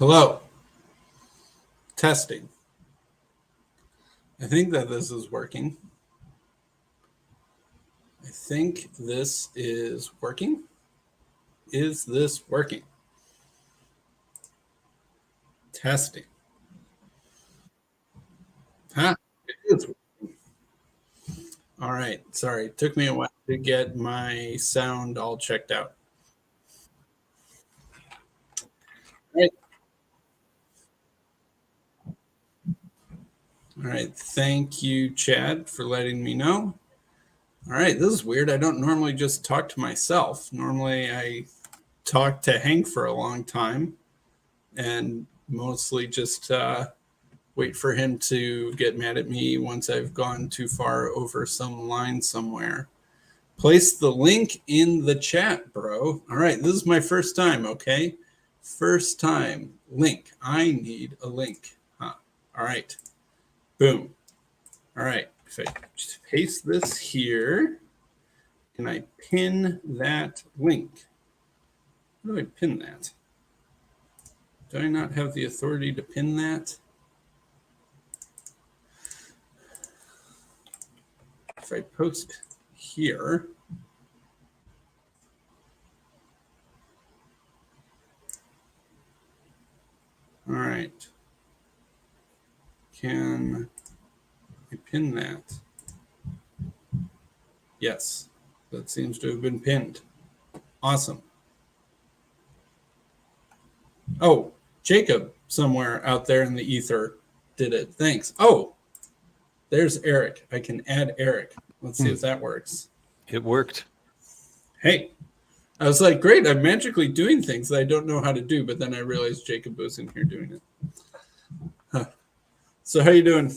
Hello. Testing. I think that this is working. I think this is working. Is this working? Testing. Huh? It is. All right. Sorry. It took me a while to get my sound all checked out. All right. All right. Thank you, Chad, for letting me know. All right. This is weird. I don't normally just talk to myself. Normally, I talk to Hank for a long time and mostly just wait for him to get mad at me once I've gone too far over some line somewhere. Place the link in the chat, bro. All right, this is my first time, okay? First time. Link. I need a link. Huh. All right. Boom. All right. If I just paste this here, can I pin that link? How do I pin that? Do I not have the authority to pin that? If I post here, all right. Can I pin that? Yes, that seems to have been pinned. Awesome. Oh, Jacob somewhere out there in the ether did it. Thanks. Oh, there's Eric. I can add Eric. Let's see if that works. It worked. Hey, I was like, great, I'm magically doing things that I don't know how to do, but then I realized Jacob was in here doing it. Huh. So how you doing?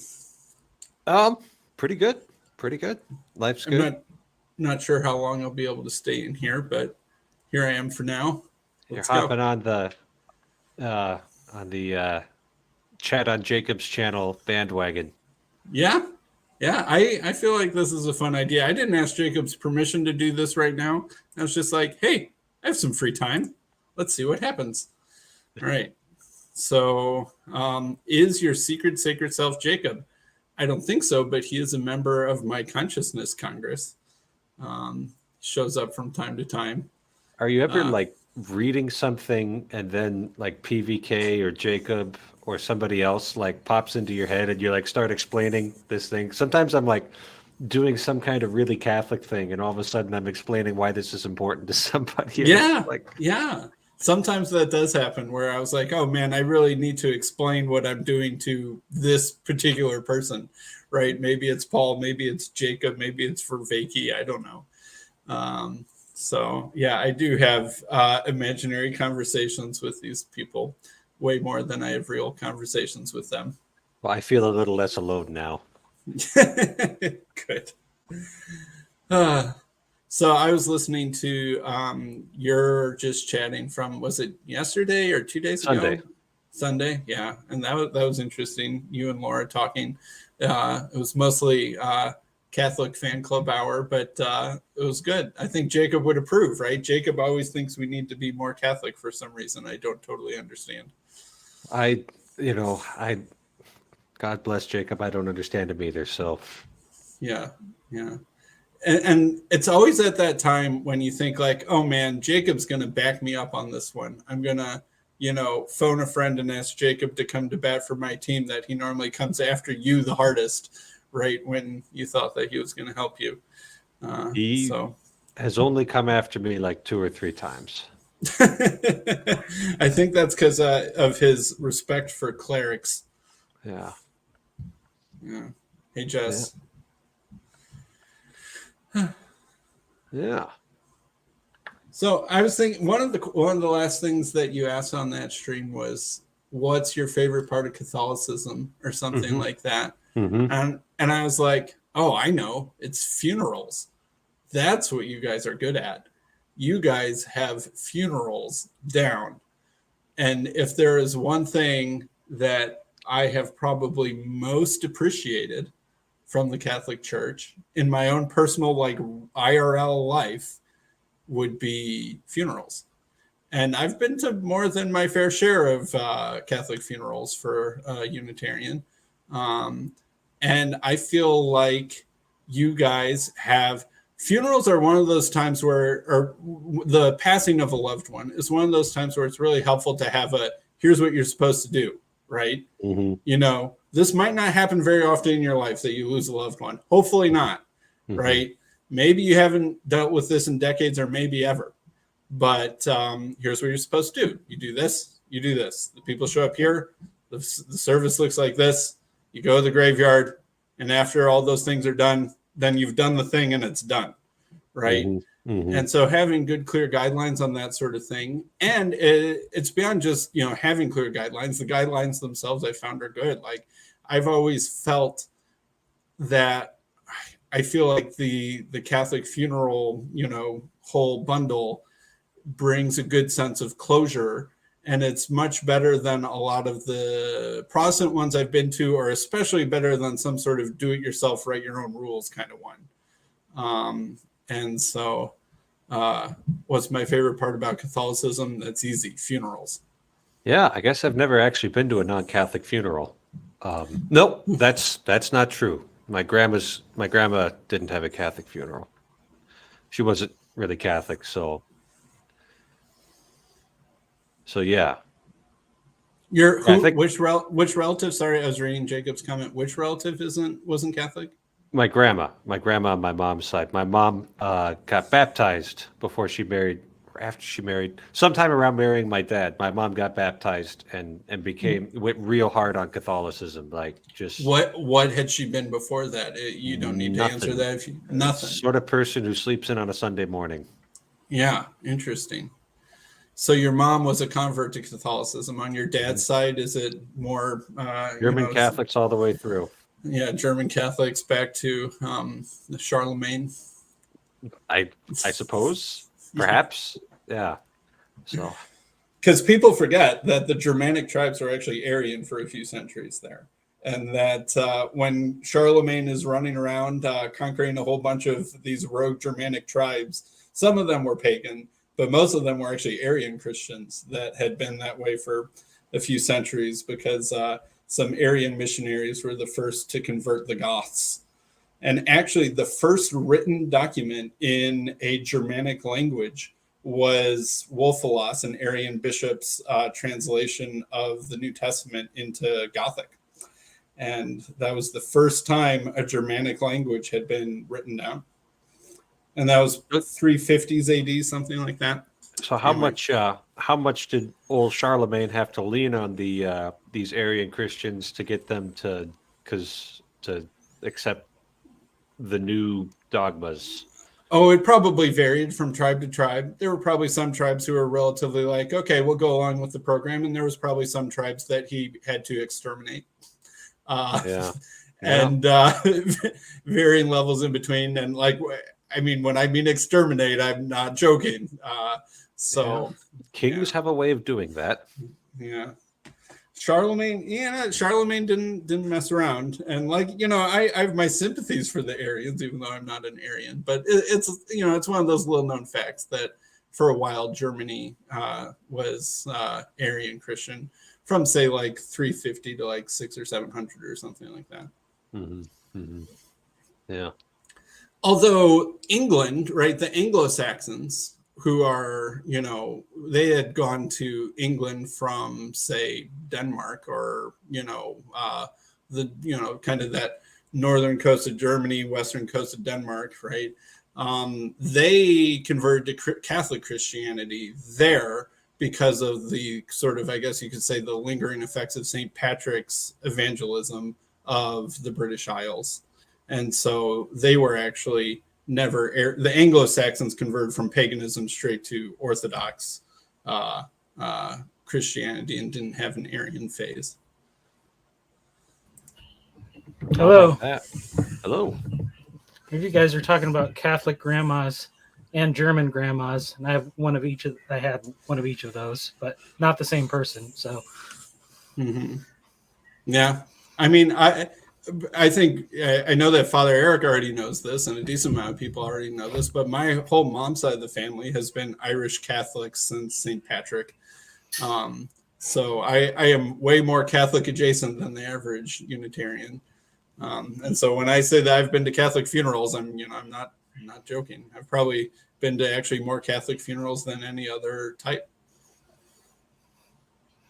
Pretty good. Pretty good. Life's good. I'm not sure how long I'll be able to stay in here, but here I am for now. You're hopping on the Chat on Jacob's channel bandwagon. Yeah. I feel like this is a fun idea. I didn't ask Jacob's permission to do this right now. I was just like, hey, I have some free time. Let's see what happens. All right. So, is your secret sacred self Jacob? I don't think so, but he is a member of my consciousness Congress. Shows up from time to time. Are you ever like reading something and then like PVK or Jacob or somebody else like pops into your head and you like start explaining this thing? Sometimes I'm like doing some kind of really Catholic thing and all of a sudden I'm explaining why this is important to somebody. Yeah. Yeah. Sometimes that does happen where I was like, oh man, I really need to explain what I'm doing to this particular person, right? Maybe it's Paul, maybe it's Jacob, maybe it's for Vakey. I don't know. So yeah, I do have imaginary conversations with these people way more than I have real conversations with them. Well, I feel a little less alone now. Good. So I was listening to you're just chatting from, was it yesterday or 2 days ago? Sunday, yeah. And that was interesting. You and Laura talking. It was mostly Catholic fan club hour, but it was good. I think Jacob would approve, right? Jacob always thinks we need to be more Catholic for some reason. I don't totally understand. God bless Jacob. I don't understand him either. So yeah. And it's always at that time when you think like, oh man, Jacob's going to back me up on this one. I'm going to, phone a friend and ask Jacob to come to bat for my team that he normally comes after you the hardest, right? When you thought that he was going to help you. He has only come after me like 2 or 3 times. I think that's because of his respect for clerics. Yeah. Hey, Jess. Yeah. So I was thinking one of the last things that you asked on that stream was, what's your favorite part of Catholicism or something like that? And I was like, oh, I know, it's funerals. That's what you guys are good at. You guys have funerals down. And if there is one thing that I have probably most appreciated from the Catholic Church in my own personal like IRL life would be funerals. And I've been to more than my fair share of Catholic funerals for Unitarian. And I feel like you guys have funerals are one of those times where, or the passing of a loved one is one of those times where it's really helpful to have here's what you're supposed to do, right? Mm-hmm. This might not happen very often in your life that you lose a loved one. Hopefully not, right? Maybe you haven't dealt with this in decades or maybe ever. But here's what you're supposed to do. You do this, you do this. The people show up here. The service looks like this. You go to the graveyard. And after all those things are done, then you've done the thing and it's done, right? And so having good, clear guidelines on that sort of thing. And it's beyond just, having clear guidelines. The guidelines themselves I found are good. Like I've always felt that I feel like the Catholic funeral, whole bundle brings a good sense of closure, and it's much better than a lot of the Protestant ones I've been to, or especially better than some sort of do-it-yourself, write your own rules kind of one. And so what's my favorite part about Catholicism? That's easy, funerals. Yeah, I guess I've never actually been to a non-Catholic funeral. Nope, that's not true. My grandma didn't have a Catholic funeral. She wasn't really Catholic, so yeah. Which relative? Sorry, I was reading Jacob's comment. Which relative wasn't Catholic? My grandma on my mom's side. My mom got baptized before she married, or after she married. Sometime around marrying my dad, my mom got baptized and went real hard on Catholicism. Like just what had she been before that? You don't need to answer that. Nothing. Sort of person who sleeps in on a Sunday morning. Yeah, interesting. So your mom was a convert to Catholicism. On your dad's side, is it more German Catholics all the way through? Yeah, German Catholics back to the Charlemagne. I suppose, perhaps, yeah. So, because people forget that the Germanic tribes were actually Aryan for a few centuries there, and that when Charlemagne is running around conquering a whole bunch of these rogue Germanic tribes, some of them were pagan, but most of them were actually Aryan Christians that had been that way for a few centuries because some Aryan missionaries were the first to convert the Goths. And actually, the first written document in a Germanic language was Wolfilas, an Arian bishop's translation of the New Testament into Gothic. And that was the first time a Germanic language had been written down. And that was 350s AD, something like that. So how much did old Charlemagne have to lean on these Arian Christians to get them to accept the new dogmas? Oh, it probably varied from tribe to tribe. There were probably some tribes who were relatively like, okay, we'll go along with the program. And there was probably some tribes that he had to exterminate. And varying levels in between. And when I mean exterminate, I'm not joking. Kings have a way of doing that. Yeah. Charlemagne didn't mess around. And I have my sympathies for the Aryans, even though I'm not an Aryan. But it's one of those little known facts that for a while Germany was Aryan Christian from say 350 to 600 or 700 or something like that. Yeah. Although England, right, the Anglo-Saxons, who are, they had gone to England from, say, Denmark or, kind of that northern coast of Germany, western coast of Denmark, right? They converted to Catholic Christianity there because of the sort of, I guess you could say, the lingering effects of St. Patrick's evangelism of the British Isles. And so they were actually the Anglo-Saxons converted from paganism straight to Orthodox Christianity and didn't have an Arian phase. Hello. Hello. You guys are talking about Catholic grandmas and German grandmas, and I had one of each of those, but not the same person. So, Yeah, I mean, I think I know that Father Eric already knows this, and a decent amount of people already know this. But my whole mom's side of the family has been Irish Catholic since St. Patrick. So I am way more Catholic adjacent than the average Unitarian. And so when I say that I've been to Catholic funerals, I'm not joking. I've probably been to actually more Catholic funerals than any other type.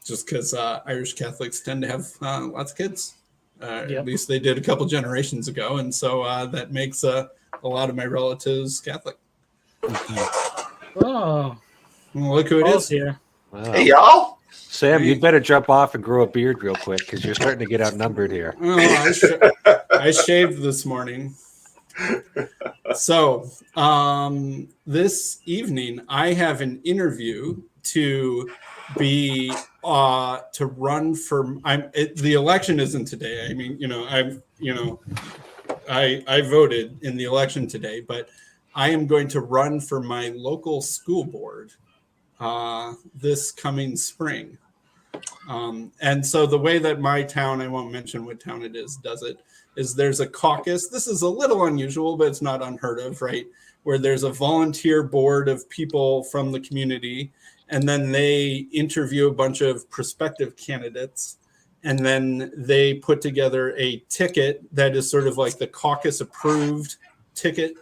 Just because Irish Catholics tend to have lots of kids. At least they did a couple generations ago. And so that makes a lot of my relatives Catholic. Oh, Well, look who it Paul's is. here. Wow. Hey, y'all. Sam, you'd better jump off and grow a beard real quick because you're starting to get outnumbered here. Oh, I shaved this morning. So this evening, I have an interview to be to run for. The election isn't today. I mean, I voted in the election today, but I am going to run for my local school board this coming spring. And so the way that my town, I won't mention what town it is, does it, is there's a caucus. This is a little unusual, but it's not unheard of, right? Where there's a volunteer board of people from the community, and then they interview a bunch of prospective candidates, and then they put together a ticket that is sort of like the caucus approved ticket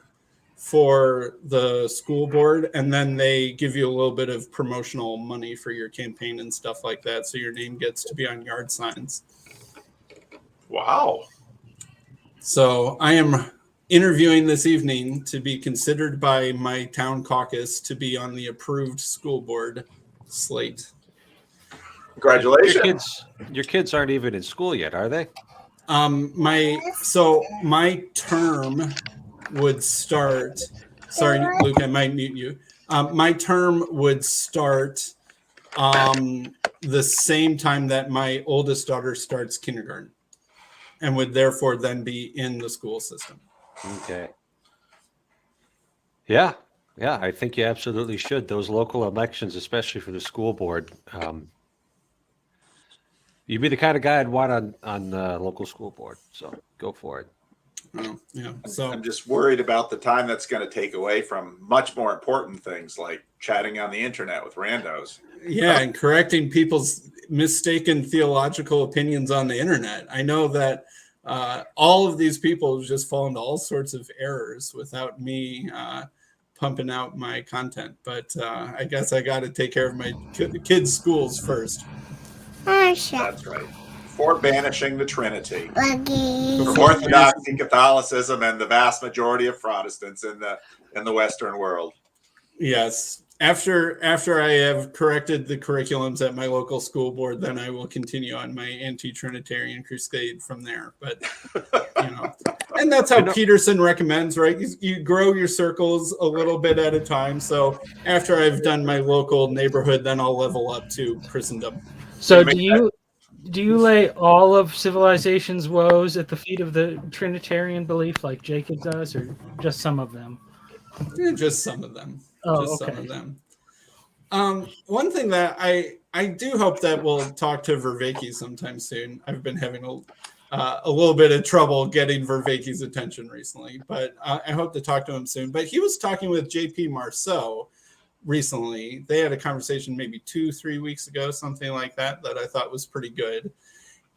for the school board, and then they give you a little bit of promotional money for your campaign and stuff like that, so your name gets to be on yard signs. Wow. So I am interviewing this evening to be considered by my town caucus to be on the approved school board slate. Congratulations. Your kids aren't even in school yet, are they? My term would start. Sorry, Luke, I might mute you. My term would start the same time that my oldest daughter starts kindergarten, and would therefore then be in the school system. Okay. Yeah. I think you absolutely should. Those local elections, especially for the school board, you'd be the kind of guy I'd want on the local school board. So go for it. Oh, yeah. So I'm just worried about the time that's going to take away from much more important things like chatting on the internet with randos. Yeah, and correcting people's mistaken theological opinions on the internet. I know that all of these people just fall into all sorts of errors without me pumping out my content. But I guess I got to take care of my kids' schools first. That's right. For banishing the Trinity from Orthodoxy, Catholicism, and the vast majority of Protestants in the Western world. Yes. After I have corrected the curriculums at my local school board, then I will continue on my anti-Trinitarian crusade from there. But and that's how Peterson recommends, right? You grow your circles a little bit at a time. So after I've done my local neighborhood, then I'll level up to Christendom. So do you lay all of civilization's woes at the feet of the Trinitarian belief like Jacob does, or just some of them? Yeah, just some of them. Oh, just okay. some of them. One thing that I do hope that we'll talk to Vervaeke sometime soon. I've been having a little bit of trouble getting Vervaeke's attention recently, but I hope to talk to him soon. But he was talking with J.P. Marceau recently. They had a conversation maybe 2-3 weeks ago, something like that I thought was pretty good.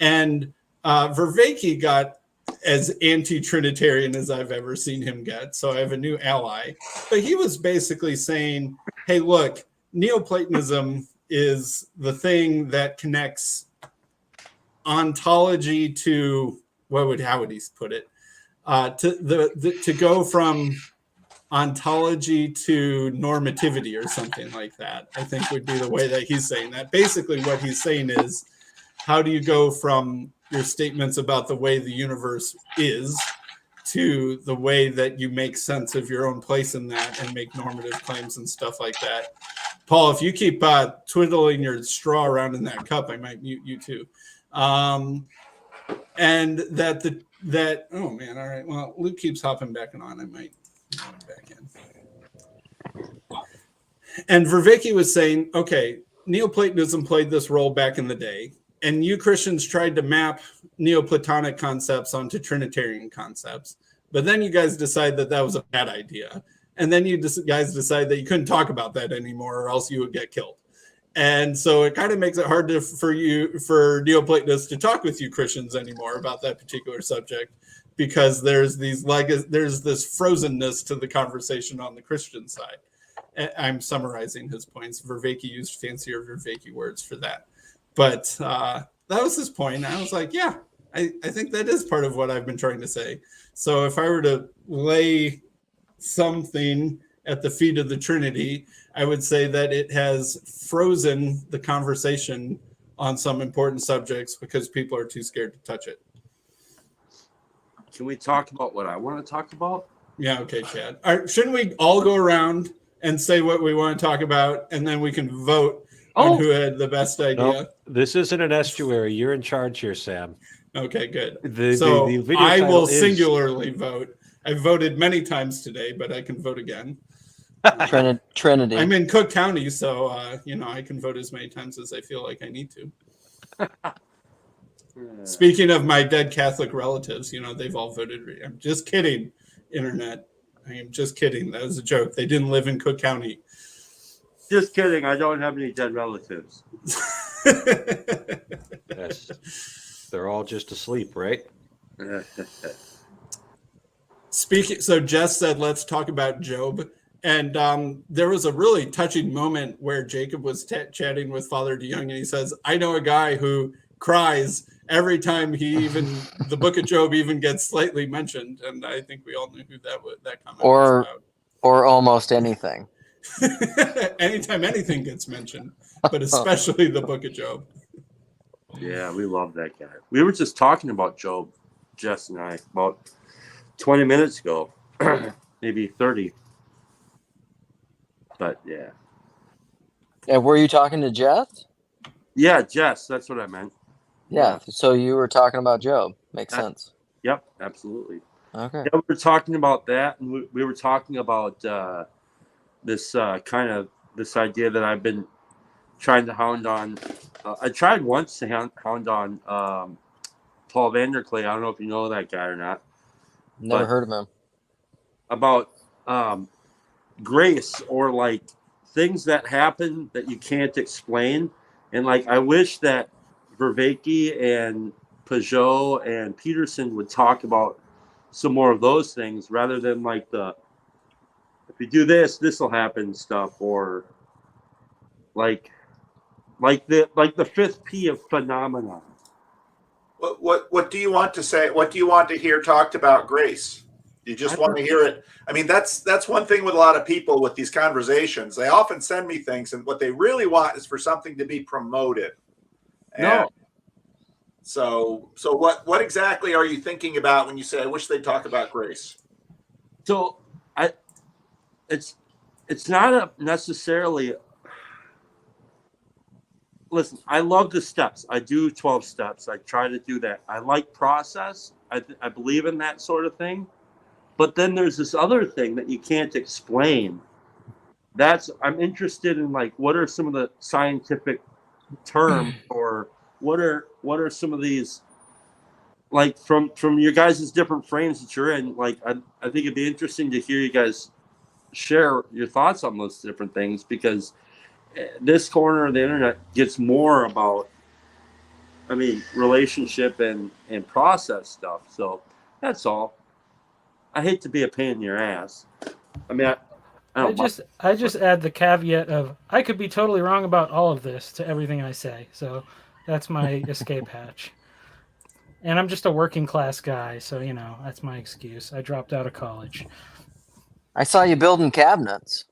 And Vervaeke got as anti-Trinitarian as I've ever seen him get. So I have a new ally. But he was basically saying, hey, look, Neoplatonism is the thing that connects ontology to, how would he put it? To go from ontology to normativity or something like that, I think would be the way that he's saying that. Basically what he's saying is, how do you go from your statements about the way the universe is to the way that you make sense of your own place in that and make normative claims and stuff like that. Paul, if you keep twiddling your straw around in that cup, I might mute you too. And that oh man, all right. Well, Luke keeps hopping back on. I might get him back in. And Vervaeke was saying, okay, Neoplatonism played this role back in the day, and you Christians tried to map Neoplatonic concepts onto Trinitarian concepts, but then you guys decide that that was a bad idea. And then you guys decide that you couldn't talk about that anymore or else you would get killed. And so it kind of makes it hard for Neoplatonists to talk with you Christians anymore about that particular subject, because there's this frozenness to the conversation on the Christian side. I'm summarizing his points. Vervaeke used fancier Vervaeke words for that. But that was his point. I was like, yeah, I think that is part of what I've been trying to say. So if I were to lay something at the feet of the Trinity, I would say that it has frozen the conversation on some important subjects because people are too scared to touch it. Can we talk about what I want to talk about? Yeah, okay, Chad. All right, shouldn't we all go around and say what we want to talk about, and then we can vote on who had the best idea? Nope. This isn't an estuary. You're in charge here, Sam. Okay, good. The video I will is... singularly vote. I've voted many times today, but I can vote again. Trinity. I'm in Cook County, so I can vote as many times as I feel like I need to. Speaking of my dead Catholic relatives, they've all voted. I'm just kidding, Internet. I am just kidding. That was a joke. They didn't live in Cook County. Just kidding. I don't have any dead relatives. Yes. They're all just asleep, right? So Jess said, let's talk about Job. And there was a really touching moment where Jacob was chatting with Father DeYoung, and he says, I know a guy who cries every time the book of Job even gets slightly mentioned. And I think we all knew who that comment was about. Or almost anything. Anytime anything gets mentioned, but especially the book of Job. Yeah, we love that guy. We were just talking about Job, Jess and I, about 20 minutes ago, maybe 30. But yeah. And were you talking to Jess? Yeah, Jess, that's what I meant. Yeah, so you were talking about Job. Makes sense. Yep, absolutely. Okay. Yeah, we were talking about that, and we were talking about this idea that I've been trying to hound on. I tried once to hound on Paul Vanderklay. I don't know if you know that guy or not. Never heard of him. About grace, or like things that happen that you can't explain. And like, I wish that Vervaeke and Peugeot and Peterson would talk about some more of those things, rather than like if you do this, this will happen stuff, or like the fifth P of phenomenon. What do you want to say? What do you want to hear talked about grace? You just want to hear it. I mean, that's one thing with a lot of people with these conversations. They often send me things, and what they really want is for something to be promoted. And no. So what exactly are you thinking about when you say, I wish they'd talk about grace? So it's not necessarily. Listen, I love the steps. I do 12 steps. I try to do that. I like process. I believe in that sort of thing. But then there's this other thing that you can't explain. I'm interested in, like, what are some of the scientific terms, or what are some of these, like, from your guys' different frames that you're in. Like, I think it'd be interesting to hear you guys share your thoughts on those different things, because this corner of the internet gets more about, relationship and process stuff. So that's all. I hate to be a pain in your ass. I just add the caveat of, I could be totally wrong about all of this to everything I say. So that's my escape hatch. And I'm just a working class guy, so that's my excuse. I dropped out of college. I saw you building cabinets.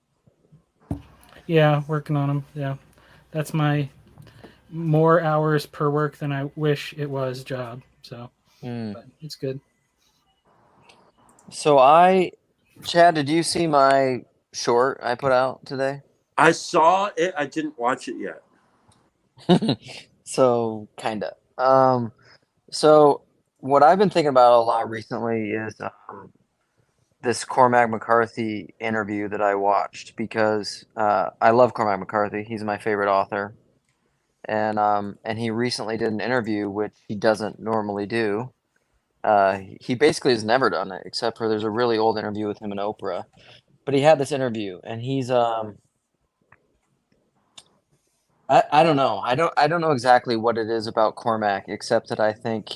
Yeah, working on them. Yeah, that's my more hours per work than I wish it was job. So but it's good. So Chad, did you see my short I put out today? I saw it. I didn't watch it yet. So kinda. So what I've been thinking about a lot recently is this Cormac McCarthy interview that I watched, because I love Cormac McCarthy. He's my favorite author. and he recently did an interview, which he doesn't normally do. He basically has never done it, except for there's a really old interview with him and Oprah. But he had this interview, and he's I don't know. I don't know exactly what it is about Cormac, except that I think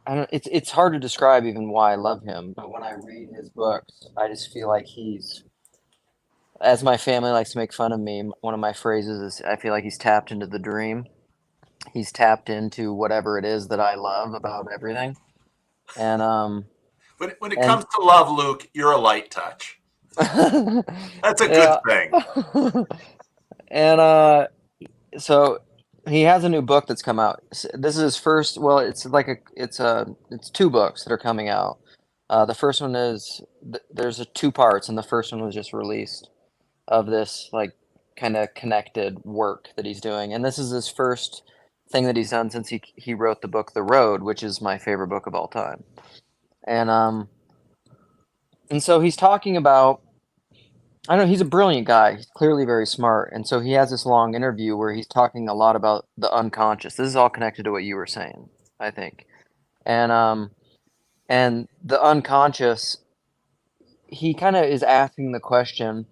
it's hard to describe even why I love him, but when I read his books, I just feel like he's, as my family likes to make fun of me, one of my phrases is I feel like he's tapped into the dream. He's tapped into whatever it is that I love about everything. And When it and comes to love, Luke, you're a light touch. That's a good thing. And so he has a new book that's come out. This is his first. Well, it's two books that are coming out. The first one is there's two parts, and the first one was just released of this like kind of connected work that he's doing, and this is his first thing that he's done since he wrote the book The Road, which is my favorite book of all time. And so he's talking about, I don't know, he's a brilliant guy. He's clearly very smart. And so he has this long interview where he's talking a lot about the unconscious. This is all connected to what you were saying, I think. And the unconscious, he kind of is asking the question,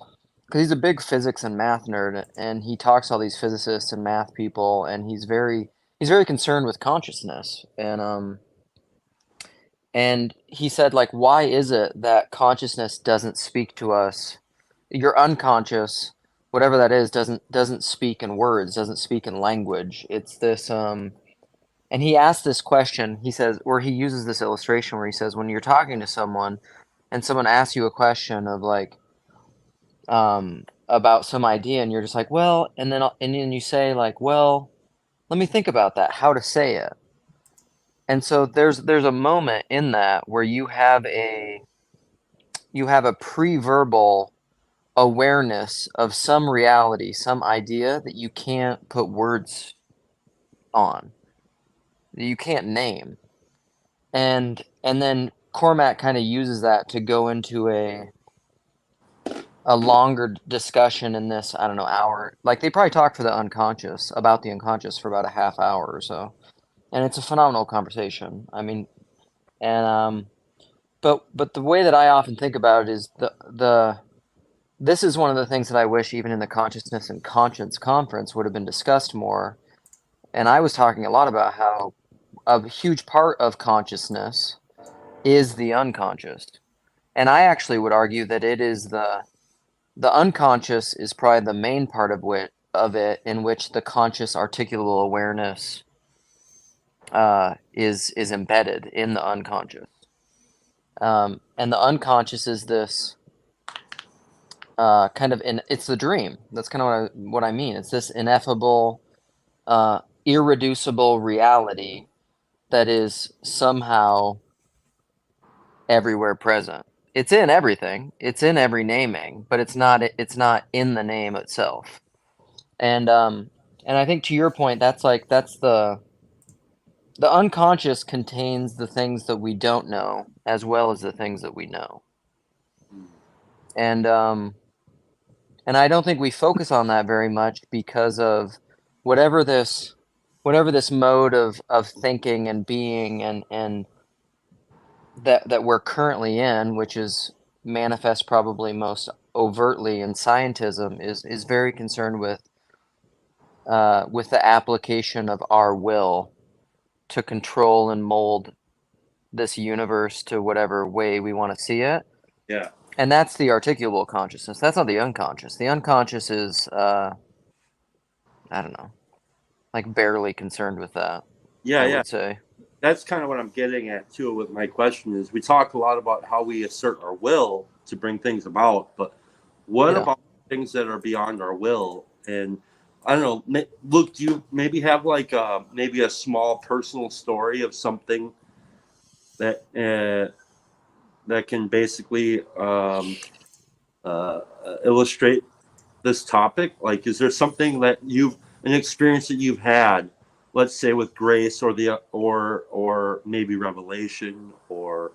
because he's a big physics and math nerd, and he talks to all these physicists and math people, and he's very concerned with consciousness. And he said, like, why is it that consciousness doesn't speak to us? Your unconscious, whatever that is, doesn't speak in words, doesn't speak in language. It's this and he asked this question, he says, or he uses this illustration where he says, when you're talking to someone and someone asks you a question of like about some idea, and you're just like, well, and then you say like, well, let me think about that, how to say it. And so there's a moment in that where you have a pre-verbal awareness of some reality, some idea that you can't put words on, that you can't name. And then Cormac kind of uses that to go into a longer discussion in this, I don't know, hour. Like they probably talk about the unconscious for about a half hour or so. And it's a phenomenal conversation. I mean, and but the way that I often think about it is this is one of the things that I wish even in the Consciousness and Conscience conference would have been discussed more. And I was talking a lot about how a huge part of consciousness is the unconscious. And I actually would argue that it is the unconscious is probably the main part of it in which the conscious articulable awareness is embedded in the unconscious. And the unconscious is this it's the dream. That's kind of what I mean. It's this ineffable, irreducible reality that is somehow everywhere present. It's in everything. It's in every naming, but it's not in the name itself. And I think to your point, that's the unconscious contains the things that we don't know as well as the things that we know. And I don't think we focus on that very much because of whatever this mode of thinking and being and that we're currently in, which is manifest probably most overtly in scientism, is very concerned with the application of our will to control and mold this universe to whatever way we want to see it. Yeah. And that's the articulable consciousness. That's not the unconscious. The unconscious is, I don't know, like barely concerned with that. Yeah, I would say. That's kind of what I'm getting at too with my question is we talk a lot about how we assert our will to bring things about, but what about things that are beyond our will? And I don't know, Luke, do you maybe have like maybe a small personal story of something that that can basically illustrate this topic? Like, is there something that an experience that you've had, let's say with grace or maybe revelation, or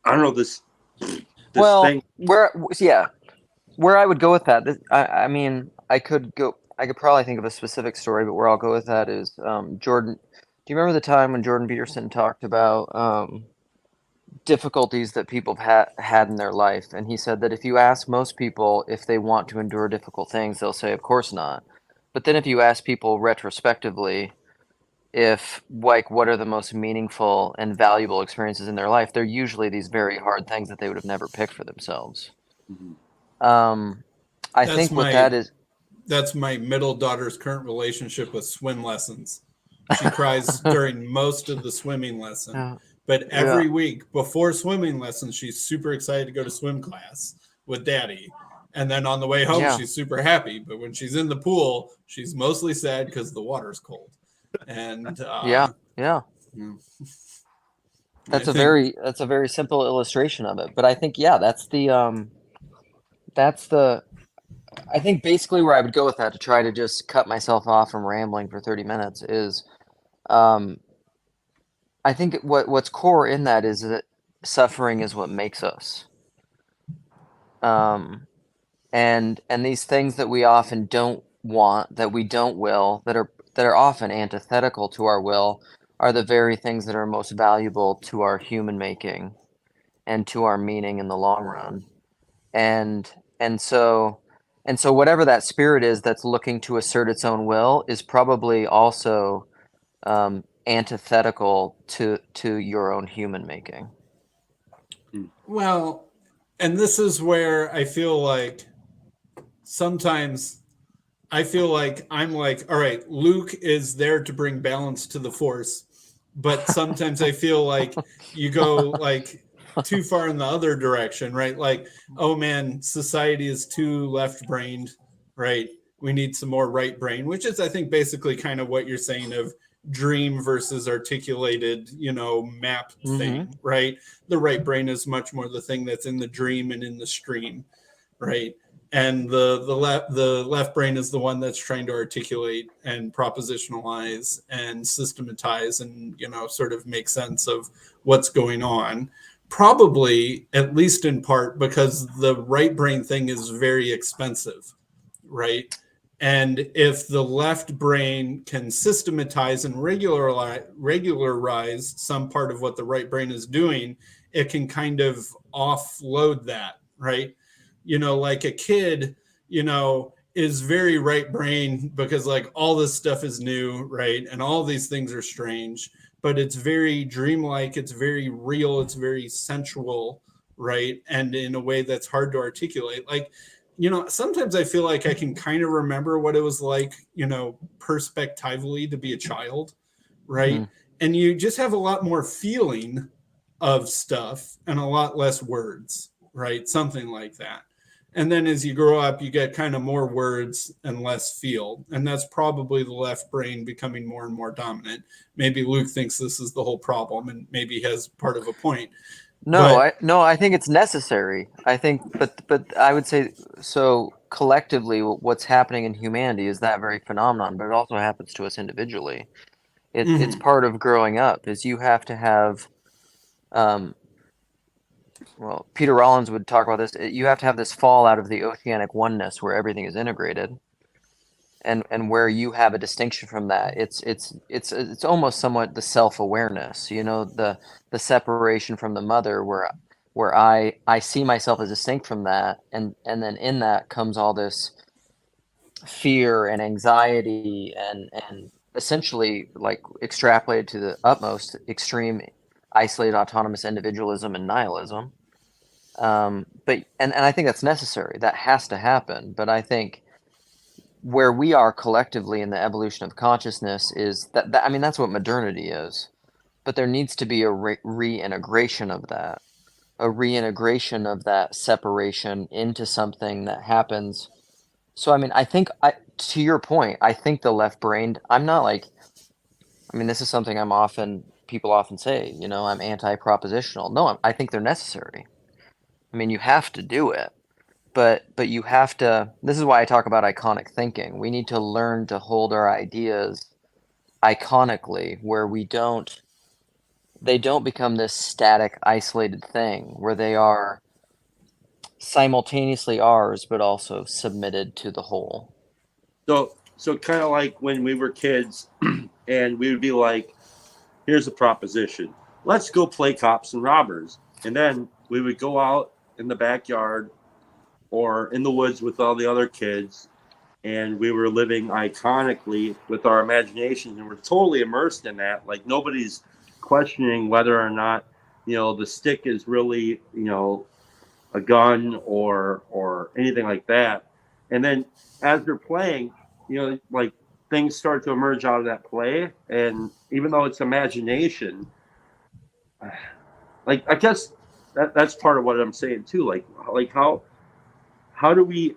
I don't know, this thing? Where I would go with that, I mean, I could go I could probably think of a specific story, but where I'll go with that is Jordan. Do you remember the time when Jordan Peterson talked about difficulties that people have had in their life? And he said that if you ask most people if they want to endure difficult things, they'll say, of course not. But then if you ask people retrospectively if, like, what are the most meaningful and valuable experiences in their life, they're usually these very hard things that they would have never picked for themselves. I That's think what my that is. that's my middle daughter's current relationship with swim lessons. She cries during most of the swimming lesson, but every week before swimming lessons, she's super excited to go to swim class with daddy. And then on the way home, she's super happy. But when she's in the pool, she's mostly sad because the water's cold. And That's a very simple illustration of it. But I think I think basically where I would go with that, to try to just cut myself off from rambling for 30 minutes, is I think what's core in that is that suffering is what makes us. And these things that we often don't want, that we don't will, that are often antithetical to our will, are the very things that are most valuable to our human making and to our meaning in the long run. And so whatever that spirit is that's looking to assert its own will is probably also antithetical to your own human making. Well, and this is where I feel like sometimes I feel like I'm like, all right, Luke is there to bring balance to the force, but sometimes I feel like you go like too far in the other direction, right? Like, oh man, society is too left-brained, right? We need some more right brain, which is, I think, basically kind of what you're saying of dream versus articulated, map thing, right? The right brain is much more the thing that's in the dream and in the stream, right? And the left brain is the one that's trying to articulate and propositionalize and systematize and sort of make sense of what's going on. Probably, at least in part, because the right brain thing is very expensive, right? And if the left brain can systematize and regularize some part of what the right brain is doing, it can kind of offload that, right? Like a kid, is very right brain because like all this stuff is new, right? And all these things are strange, but it's very dreamlike, it's very real, it's very sensual, right? And in a way that's hard to articulate. Like, sometimes I feel like I can kind of remember what it was like, perspectively to be a child, right? And you just have a lot more feeling of stuff and a lot less words, right? Something like that. And then as you grow up, you get kind of more words and less feel. And that's probably the left brain becoming more and more dominant. Maybe Luke thinks this is the whole problem and maybe has part of a point. I think it's necessary. I think, but I would say, so collectively, what's happening in humanity is that very phenomenon, but it also happens to us individually. It's part of growing up, is you have to have, well, Peter Rollins would talk about this. You have to have this fall out of the oceanic oneness where everything is integrated, and where you have a distinction from that. It's almost somewhat the self-awareness, the separation from the mother, where I see myself as distinct from that, and then in that comes all this fear and anxiety and essentially, like, extrapolated to the utmost extreme, isolated autonomous individualism and nihilism. But I think that's necessary. That has to happen. But I think where we are collectively in the evolution of consciousness is that I mean, that's what modernity is. But there needs to be a reintegration of that, a reintegration of that separation into something that happens. So, I mean, I think, to your point, I think the left-brained, I'm not like, I mean, this is something people often say, I'm anti-propositional. No, I think they're necessary. I mean, you have to do it, but you have to, this is why I talk about iconic thinking. We need to learn to hold our ideas iconically, where they don't become this static, isolated thing, where they are simultaneously ours, but also submitted to the whole. So So kind of like when we were kids and we would be like, here's a proposition. Let's go play cops and robbers. And then we would go out in the backyard or in the woods with all the other kids. And we were living iconically with our imaginations, and we're totally immersed in that. Like nobody's questioning whether or not, the stick is really, a gun or anything like that. And then as they're playing, like things start to emerge out of that play. And even though it's imagination, like I guess that's part of what I'm saying too. Like how do we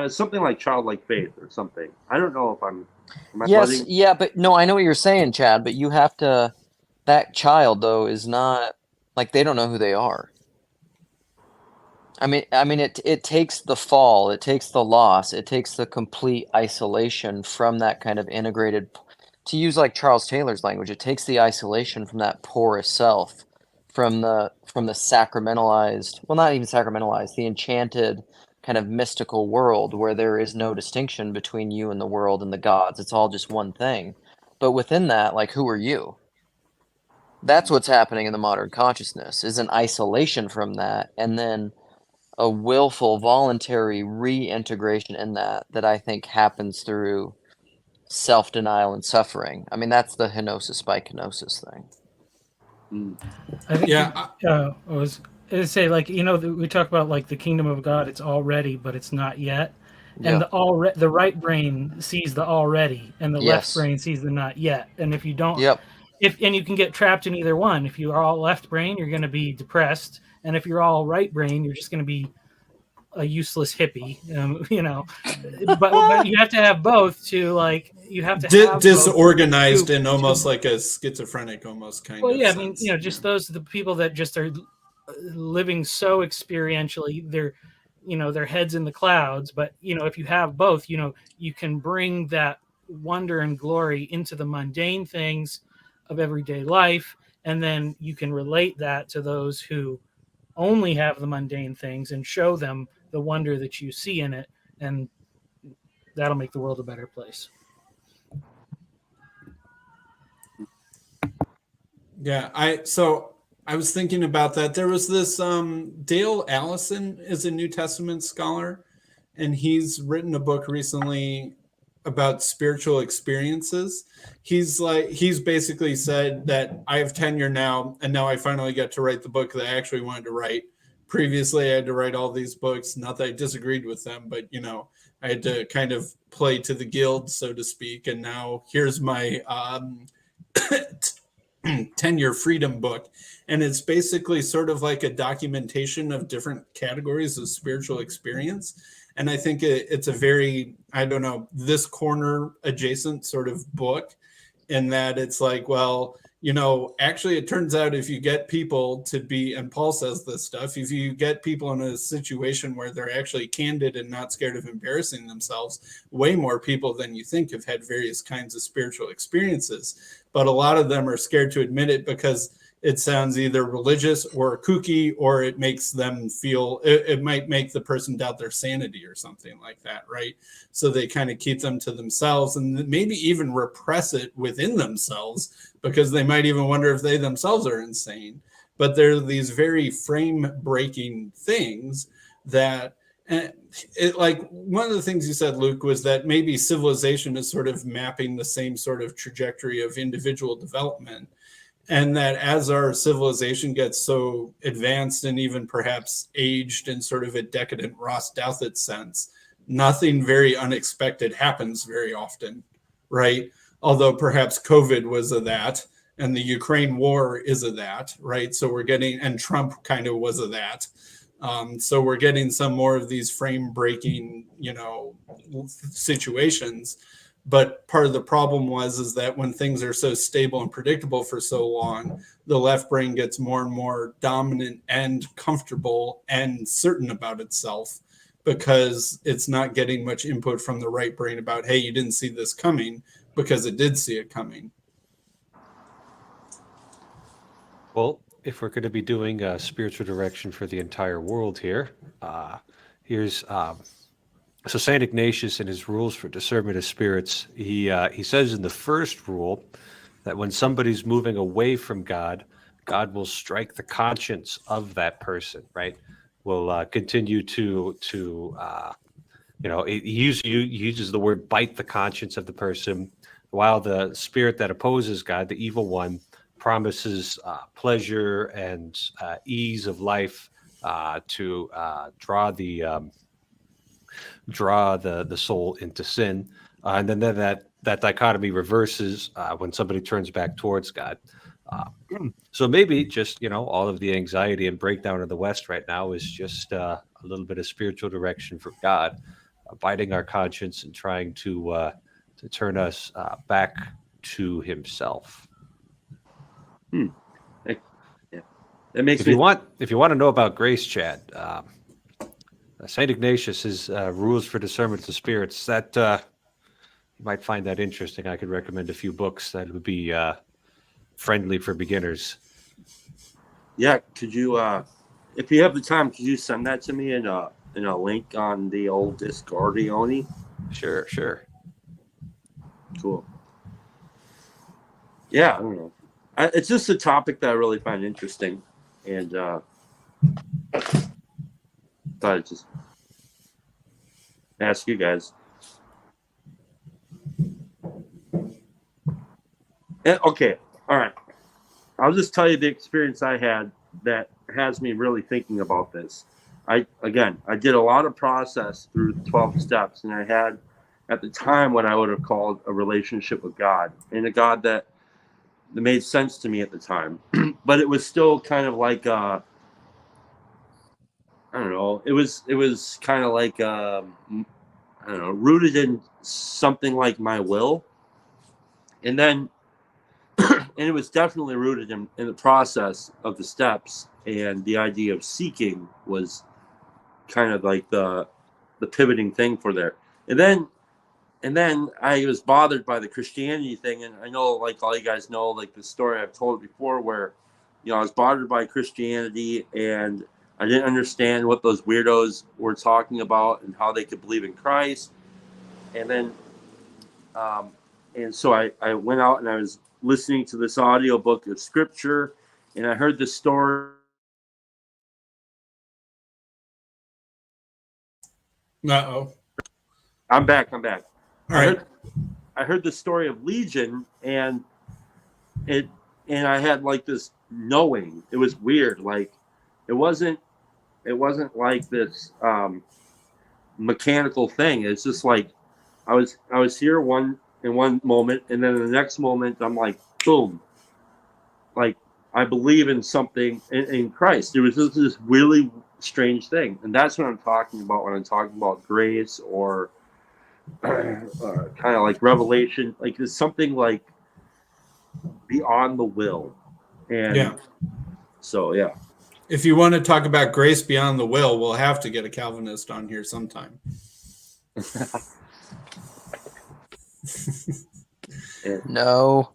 something like childlike faith or something? I don't know if am I Yes, buzzing? yeah, but no, I know what you're saying, Chad, but you have to, that child though is not like they don't know who they are. It takes the fall, it takes the loss, it takes the complete isolation from that kind of integrated, to use like Charles Taylor's language, it takes the isolation from that porous self, from the sacramentalized, well, not even sacramentalized, the enchanted kind of mystical world where there is no distinction between you and the world and the gods. It's all just one thing. But within that, like, who are you? That's what's happening in the modern consciousness, is an isolation from that, and then a willful, voluntary reintegration in that I think happens through self-denial and suffering. I mean, that's the henosis by kenosis thing. I think Yeah, I was going to say, like, we talk about like the kingdom of God, it's already, but it's not yet. And Yeah. the right brain sees the already, and the left Yes. brain sees the not yet. And if you don't, Yep. and you can get trapped in either one. If you are all left brain, you're going to be depressed, and if you're all right brain, you're just going to be a useless hippie. But you have to have both to like. You have to have disorganized and almost like a schizophrenic, almost kind of. Well, yeah, sense. Just those are the people that just are living so experientially. Their heads in the clouds. But if you have both, you can bring that wonder and glory into the mundane things of everyday life, and then you can relate that to those who only have the mundane things and show them the wonder that you see in it, and that'll make the world a better place. Yeah, I was thinking about that. There was this Dale Allison is a New Testament scholar, and he's written a book recently about spiritual experiences. He's basically said that I have tenure now, and now I finally get to write the book that I actually wanted to write. Previously, I had to write all these books. Not that I disagreed with them, but I had to kind of play to the guild, so to speak. And now here's my 10-year freedom book, and it's basically sort of like a documentation of different categories of spiritual experience. And I think it's a very, I don't know, this corner adjacent sort of book, in that it's like, well, actually it turns out if you get people to be, and Paul says this stuff, if you get people in a situation where they're actually candid and not scared of embarrassing themselves, way more people than you think have had various kinds of spiritual experiences. But a lot of them are scared to admit it because it sounds either religious or kooky, or it makes them feel, it might make the person doubt their sanity or something like that, right? So they kind of keep them to themselves and maybe even repress it within themselves, because they might even wonder if they themselves are insane. But there are these very frame-breaking things that, like one of the things you said, Luke, was that maybe civilization is sort of mapping the same sort of trajectory of individual development. And that as our civilization gets so advanced and even perhaps aged in sort of a decadent Ross Douthat sense, nothing very unexpected happens very often, right? Although perhaps COVID was of that, and the Ukraine war is of that, right? So we're getting, and Trump kind of was of that. So we're getting some more of these frame-breaking, situations. But part of the problem is that when things are so stable and predictable for so long, the left brain gets more and more dominant and comfortable and certain about itself, because it's not getting much input from the right brain about, hey, you didn't see this coming, because it did see it coming. Well, if we're going to be doing a spiritual direction for the entire world here, here's So Saint Ignatius, in his rules for discernment of spirits, he says in the first rule that when somebody's moving away from God, God will strike the conscience of that person, right? Will continue to he uses the word bite the conscience of the person, while the spirit that opposes God, the evil one, promises pleasure and ease of life to draw the soul into sin, and then that dichotomy reverses when somebody turns back towards God. So maybe just all of the anxiety and breakdown of the West right now is just a little bit of spiritual direction from God, biting our conscience and trying to turn us back to Himself. Yeah, that makes If you want to know about grace, Chad, Saint Ignatius's rules for discernment of spirits, that you might find that interesting. I could recommend a few books that would be friendly for beginners. Yeah, could you, if you have the time, could you send that to me in a link on the old Discordioni? Sure. Cool. Yeah, I don't know. It's just a topic that I really find interesting, and thought I'd just ask you guys. Okay, all right. I'll just tell you the experience I had that has me really thinking about this. I did a lot of process through the 12 steps, and I had at the time what I would have called a relationship with God, and a God that made sense to me at the time. But it was still kind of like I don't know. It was kind of like I don't know, rooted in something like my will, and then and it was definitely rooted in the process of the steps, and the idea of seeking was kind of like the pivoting thing for there. And then I was bothered by the Christianity thing, and I know, like, all you guys know, like, the story I've told before, where I was bothered by Christianity, and I didn't understand what those weirdos were talking about and how they could believe in Christ. And then and so I went out and I was listening to this audiobook of scripture, and I heard the story. Uh-oh. I'm back. All right. I heard the story of Legion, and I had like this knowing. It was weird. Like, it wasn't like this mechanical thing. It's just like I was here in one moment, and then in the next moment I'm like, boom, like I believe in something in Christ. It was just this really strange thing, and that's what I'm talking about when I'm talking about grace, or kind of like revelation. Like, it's something like beyond the will. And Yeah. so, yeah. If you want to talk about grace beyond the will, we'll have to get a Calvinist on here sometime. No.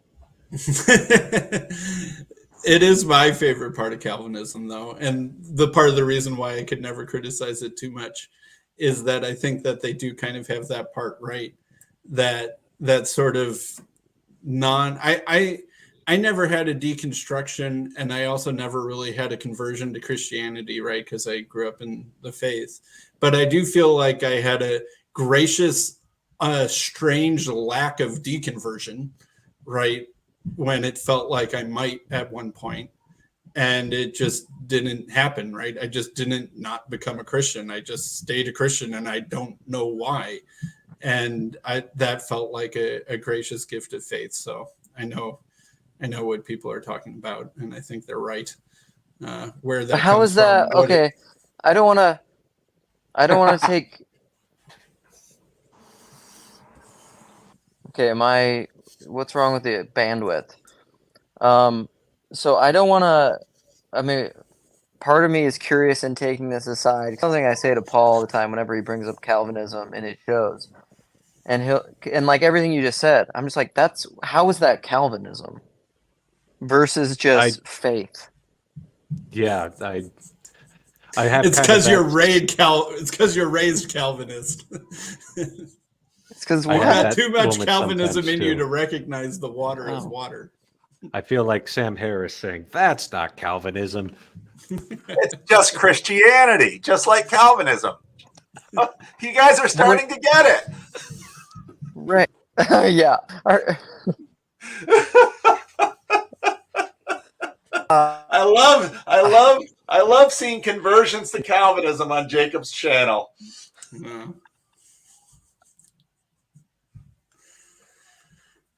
It is my favorite part of Calvinism, though. And the part of the reason why I could never criticize it too much is that I think that they do kind of have that part right. That sort of I never had a deconstruction, and I also never really had a conversion to Christianity, right? Because I grew up in the faith. But I do feel like I had a gracious, strange lack of deconversion, right? When it felt like I might at one point, and it just didn't happen, right? I just didn't not become a Christian. I just stayed a Christian, and I don't know why. And that felt like a gracious gift of faith. So I know what people are talking about, and I think they're right. Where that How comes is that? from, Okay, I don't want to take. Okay, what's wrong with the bandwidth? So I don't want to. I mean, part of me is curious in taking this aside. Something I say to Paul all the time whenever he brings up Calvinism, and it shows. And like everything you just said, I'm just like, how is that Calvinism versus just faith? Yeah, I have. It's kind because of you're that- It's because you're raised Calvinist. It's because I You have got that too much moment Calvinism sometimes, in you too. to recognize the water as Oh. water. I feel like Sam Harris saying, "That's not Calvinism." It's just Christianity, just like Calvinism. You guys are starting to get it. right. Yeah. I love seeing conversions to Calvinism on Jacob's channel. No.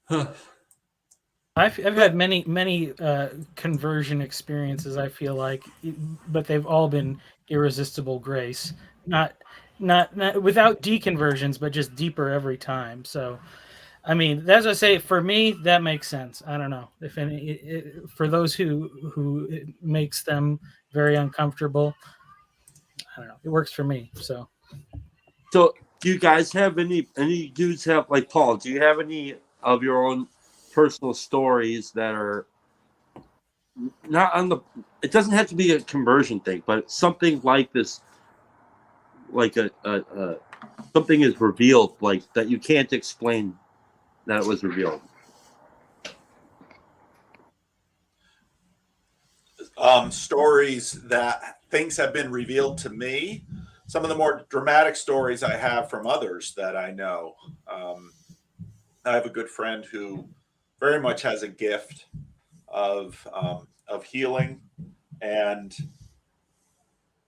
Huh. I've had many conversion experiences. I feel like, but they've all been irresistible grace. Not without deconversions, but just deeper every time. So, I mean, as I say, for me, that makes sense. I don't know if any for those who it makes them very uncomfortable. I don't know. It works for me. So, So, do you guys have any dudes have, like Paul, do you have any of your own personal stories that are not on the, it doesn't have to be a conversion thing, but something like this, like a something is revealed, like that you can't explain that it was revealed? Stories that things have been revealed to me. Some of the more dramatic stories I have from others that I know. I have a good friend who very much has a gift of healing, and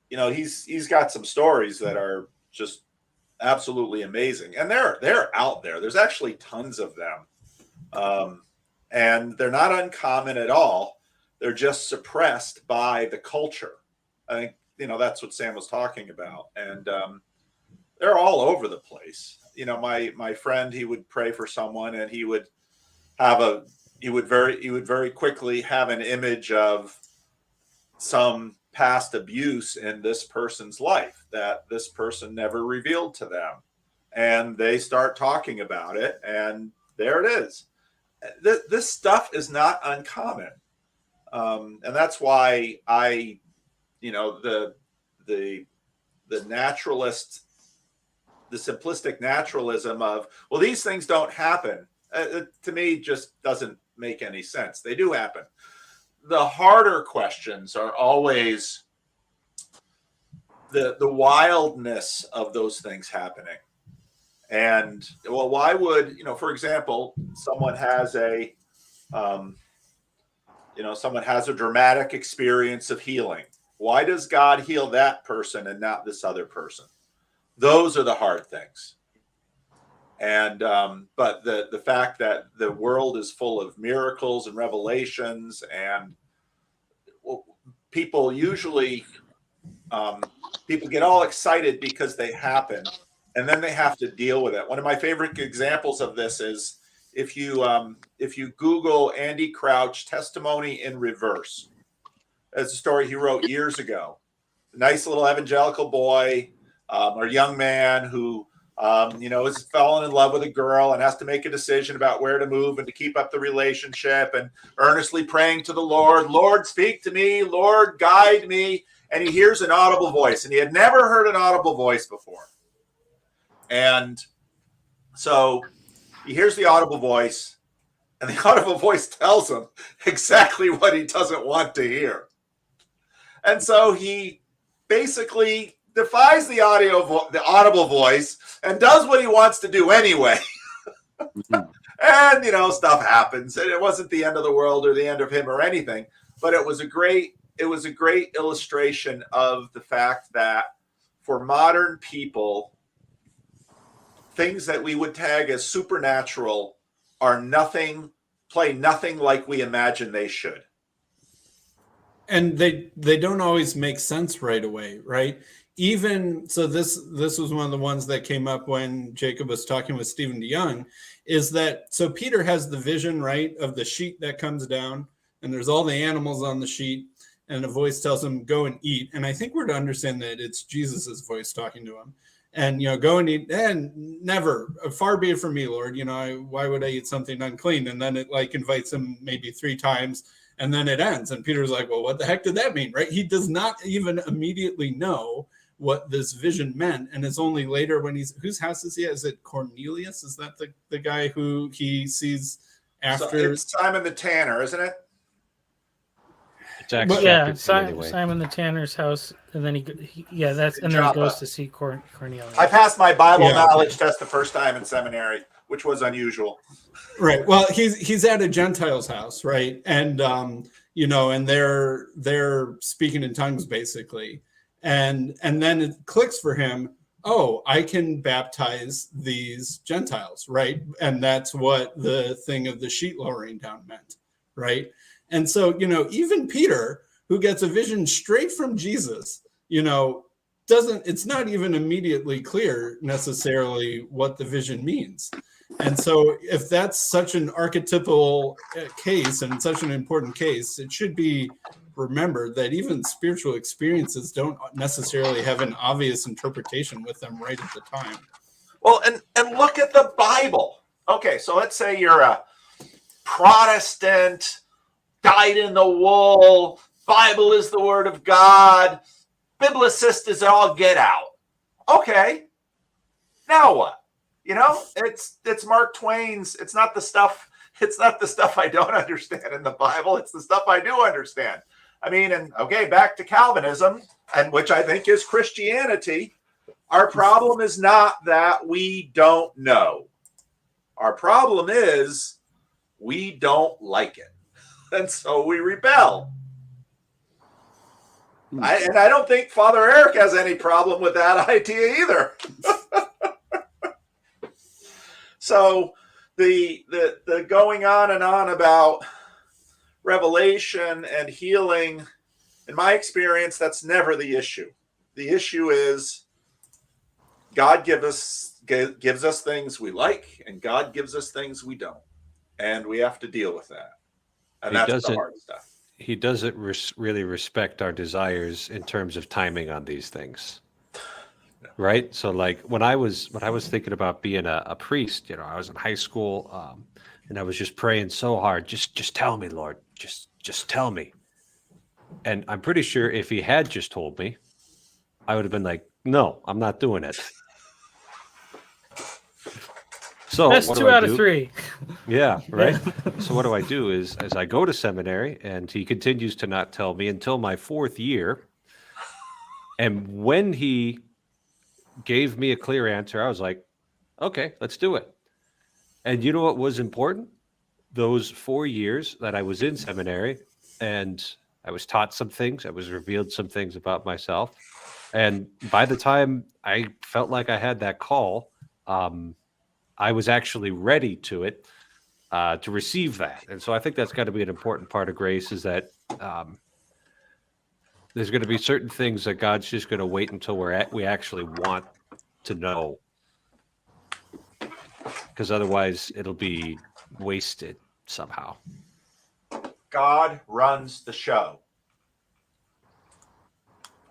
you know he's got some stories that are just absolutely amazing, and they're out there. There's actually tons of them, and they're not uncommon at all. They're just suppressed by the culture. I think that's what Sam was talking about, and they're all over the place. My friend, he would pray for someone, and he would very quickly have an image of some past abuse in this person's life that this person never revealed to them, and they start talking about it, and there it is. This stuff is not uncommon. And that's why the naturalist, the simplistic naturalism of, well, these things don't happen, to me just doesn't make any sense. They do happen. The harder questions are always the wildness of those things happening. And well, why would, for example, someone has a dramatic experience of healing. Why does God heal that person and not this other person? Those are the hard things. And but the fact that the world is full of miracles and revelations, and people usually people get all excited because they happen, and then they have to deal with it. One of my favorite examples of this is if you Google Andy Crouch testimony in reverse. It's a story he wrote years ago. A nice little evangelical boy or young man who is fallen in love with a girl and has to make a decision about where to move and to keep up the relationship, and earnestly praying to the Lord, Lord, speak to me, Lord, guide me. And he hears an audible voice, and he had never heard an audible voice before. And so he hears the audible voice, and the audible voice tells him exactly what he doesn't want to hear. And so he basically defies the audible voice and does what he wants to do anyway. And stuff happens, and it wasn't the end of the world or the end of him or anything, but it was a great illustration of the fact that for modern people, things that we would tag as supernatural are play nothing like we imagine they should. And they don't always make sense right away, right? Even so, this was one of the ones that came up when Jacob was talking with Stephen DeYoung, is that so Peter has the vision, right, of the sheet that comes down, and there's all the animals on the sheet, and a voice tells him, go and eat. And I think we're to understand that it's Jesus's voice talking to him. And, go and eat, and never, far be it from me, Lord, why would I eat something unclean? And then it invites him maybe 3 times. And then it ends. And Peter's like, well, what the heck did that mean? Right? He does not even immediately know what this vision meant. And it's only later when whose house is he at? Is it Cornelius? Is that the guy who he sees after? So it's Simon the Tanner, isn't it? It's Acts Yeah, chapter 2 anyway. Simon the Tanner's house, and then he then he goes to see Cornelius. I passed my Bible Yeah. knowledge test the first time in seminary, which was unusual. Right. Well, he's at a Gentile's house, right? And and they're speaking in tongues basically. And then it clicks for him, oh, I can baptize these Gentiles, right? And that's what the thing of the sheet lowering down meant, right? And so, even Peter, who gets a vision straight from Jesus, it's not even immediately clear necessarily what the vision means. And so if that's such an archetypal case and such an important case, it should be remembered that even spiritual experiences don't necessarily have an obvious interpretation with them right at the time. Well, and look at the Bible. Okay, so let's say you're a Protestant, dyed-in-the-wool, Bible is the word of God, biblicist is all get out. Okay, now what? It's Mark Twain's. It's not the stuff I don't understand in the Bible. It's the stuff I do understand. I mean, and okay, back to Calvinism, and which I think is Christianity. Our problem is not that we don't know. Our problem is we don't like it. And so we rebel. I don't think Father Eric has any problem with that idea either. So the going on and on about revelation and healing, in my experience, that's never the issue. The issue is God gives us things we like, and God gives us things we don't, and we have to deal with that. And that's the hard stuff. He doesn't really respect our desires in terms of timing on these things. Right. So like when I was thinking about being a priest, I was in high school and I was just praying so hard. Just tell me, Lord, just tell me. And I'm pretty sure if he had just told me, I would have been like, no, I'm not doing it. So that's 2 out of 3. Yeah, right. So what do I do is as I go to seminary and he continues to not tell me until my 4th year. And when he gave me a clear answer, I was like, okay, let's do it. And you know what was important? Those 4 years that I was in seminary and I was taught some things, I was revealed some things about myself. And by the time I felt like I had that call, I was actually ready to receive that. And so I think that's got to be an important part of grace is that there's going to be certain things that God's just going to wait until we actually want to know. Because otherwise it'll be wasted somehow. God runs the show.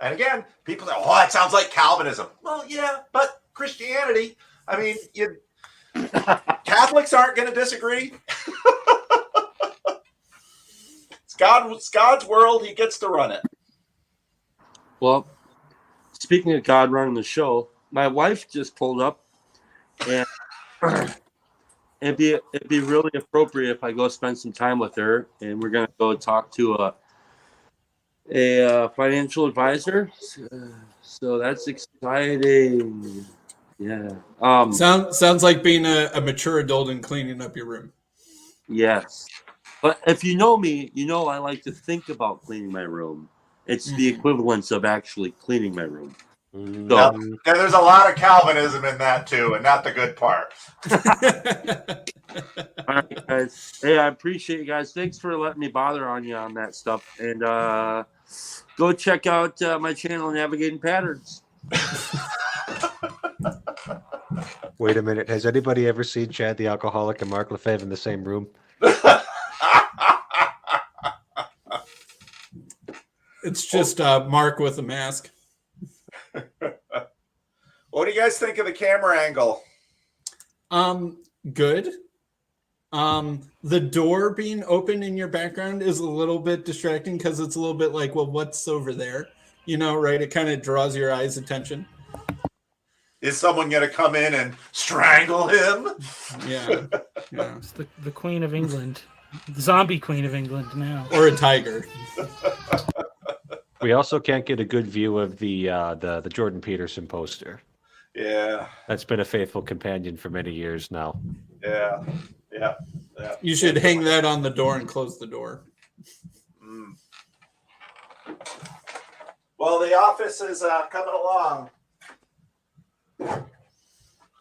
And again, people say, oh, it sounds like Calvinism. Well, yeah, but Christianity, I mean, Catholics aren't going to disagree. It's God's world. He gets to run it. Well, speaking of God running the show, my wife just pulled up, and it'd be really appropriate if I go spend some time with her, and we're gonna go talk to a financial advisor. So that's exciting. Yeah. Sounds like being a mature adult and cleaning up your room. Yes. But if you know me, you know I like to think about cleaning my room. It's the equivalence of actually cleaning my room. So, and there's a lot of Calvinism in that too, and not the good part. all right, guys. Hey, I appreciate you guys. Thanks for letting me bother on you on that stuff. And go check out my channel, Navigating Patterns. Wait a minute. Has anybody ever seen Chad the Alcoholic and Mark Lefebvre in the same room? It's just Mark with a mask. What do you guys think of the camera angle? Good. The door being open in your background is a little bit distracting because it's a little bit like, well, what's over there? You know, right? It kind of draws your eyes' attention. Is someone going to come in and strangle him? Yeah. Yeah. It's the Queen of England, the zombie Queen of England now. Or a tiger. We also can't get a good view of the Jordan Peterson poster. Yeah. That's been a faithful companion for many years now. Yeah. Yeah. Yeah. You should hang that on the door and close the door. Mm. Well, the office is coming along.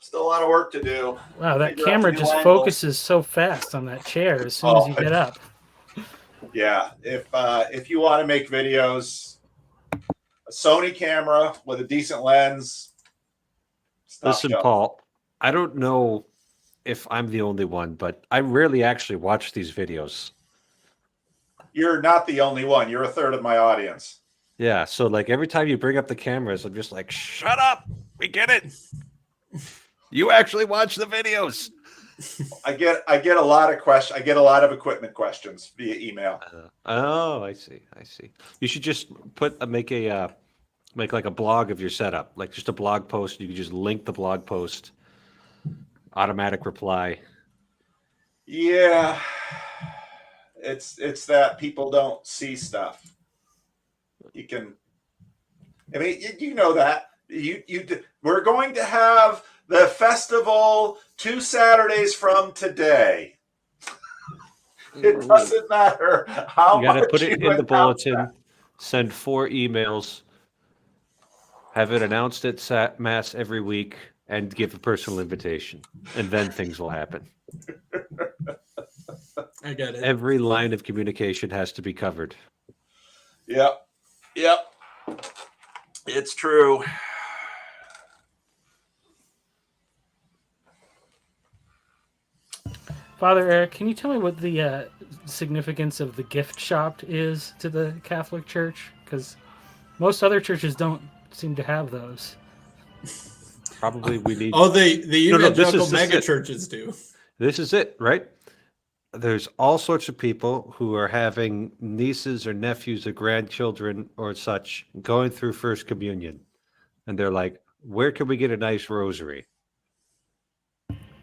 Still a lot of work to do. Wow, that Figure out camera new just angles. focuses so fast on that chair as soon as you get up. Yeah, if you want to make videos, a Sony camera with a decent lens. Listen, Paul, I don't know if I'm the only one, but I rarely actually watch these videos. You're not the only one. You're a third of my audience. Yeah, so like every time you bring up the cameras, I'm just like, shut up. We get it. You actually watch the videos. I get a lot of questions. I get a lot of equipment questions via email. Oh, I see. You should just make like a blog of your setup, like just a blog post. You can just link the blog post, automatic reply. Yeah, it's that people don't see stuff. You can, I mean, you know that we're going to have the festival 2 Saturdays from today. It doesn't matter how You got to much put it you in the announce bulletin, that. send 4 emails, have it announced at Mass every week, and give a personal invitation. And then things will happen. I get it. Every line of communication has to be covered. Yep. It's true. Father Eric, can you tell me what the significance of the gift shop is to the Catholic Church? Because most other churches don't seem to have those. Probably we need. Oh, the evangelical this is mega it. churches do. This is it, right? There's all sorts of people who are having nieces or nephews or grandchildren or such going through First Communion. And they're like, where can we get a nice rosary?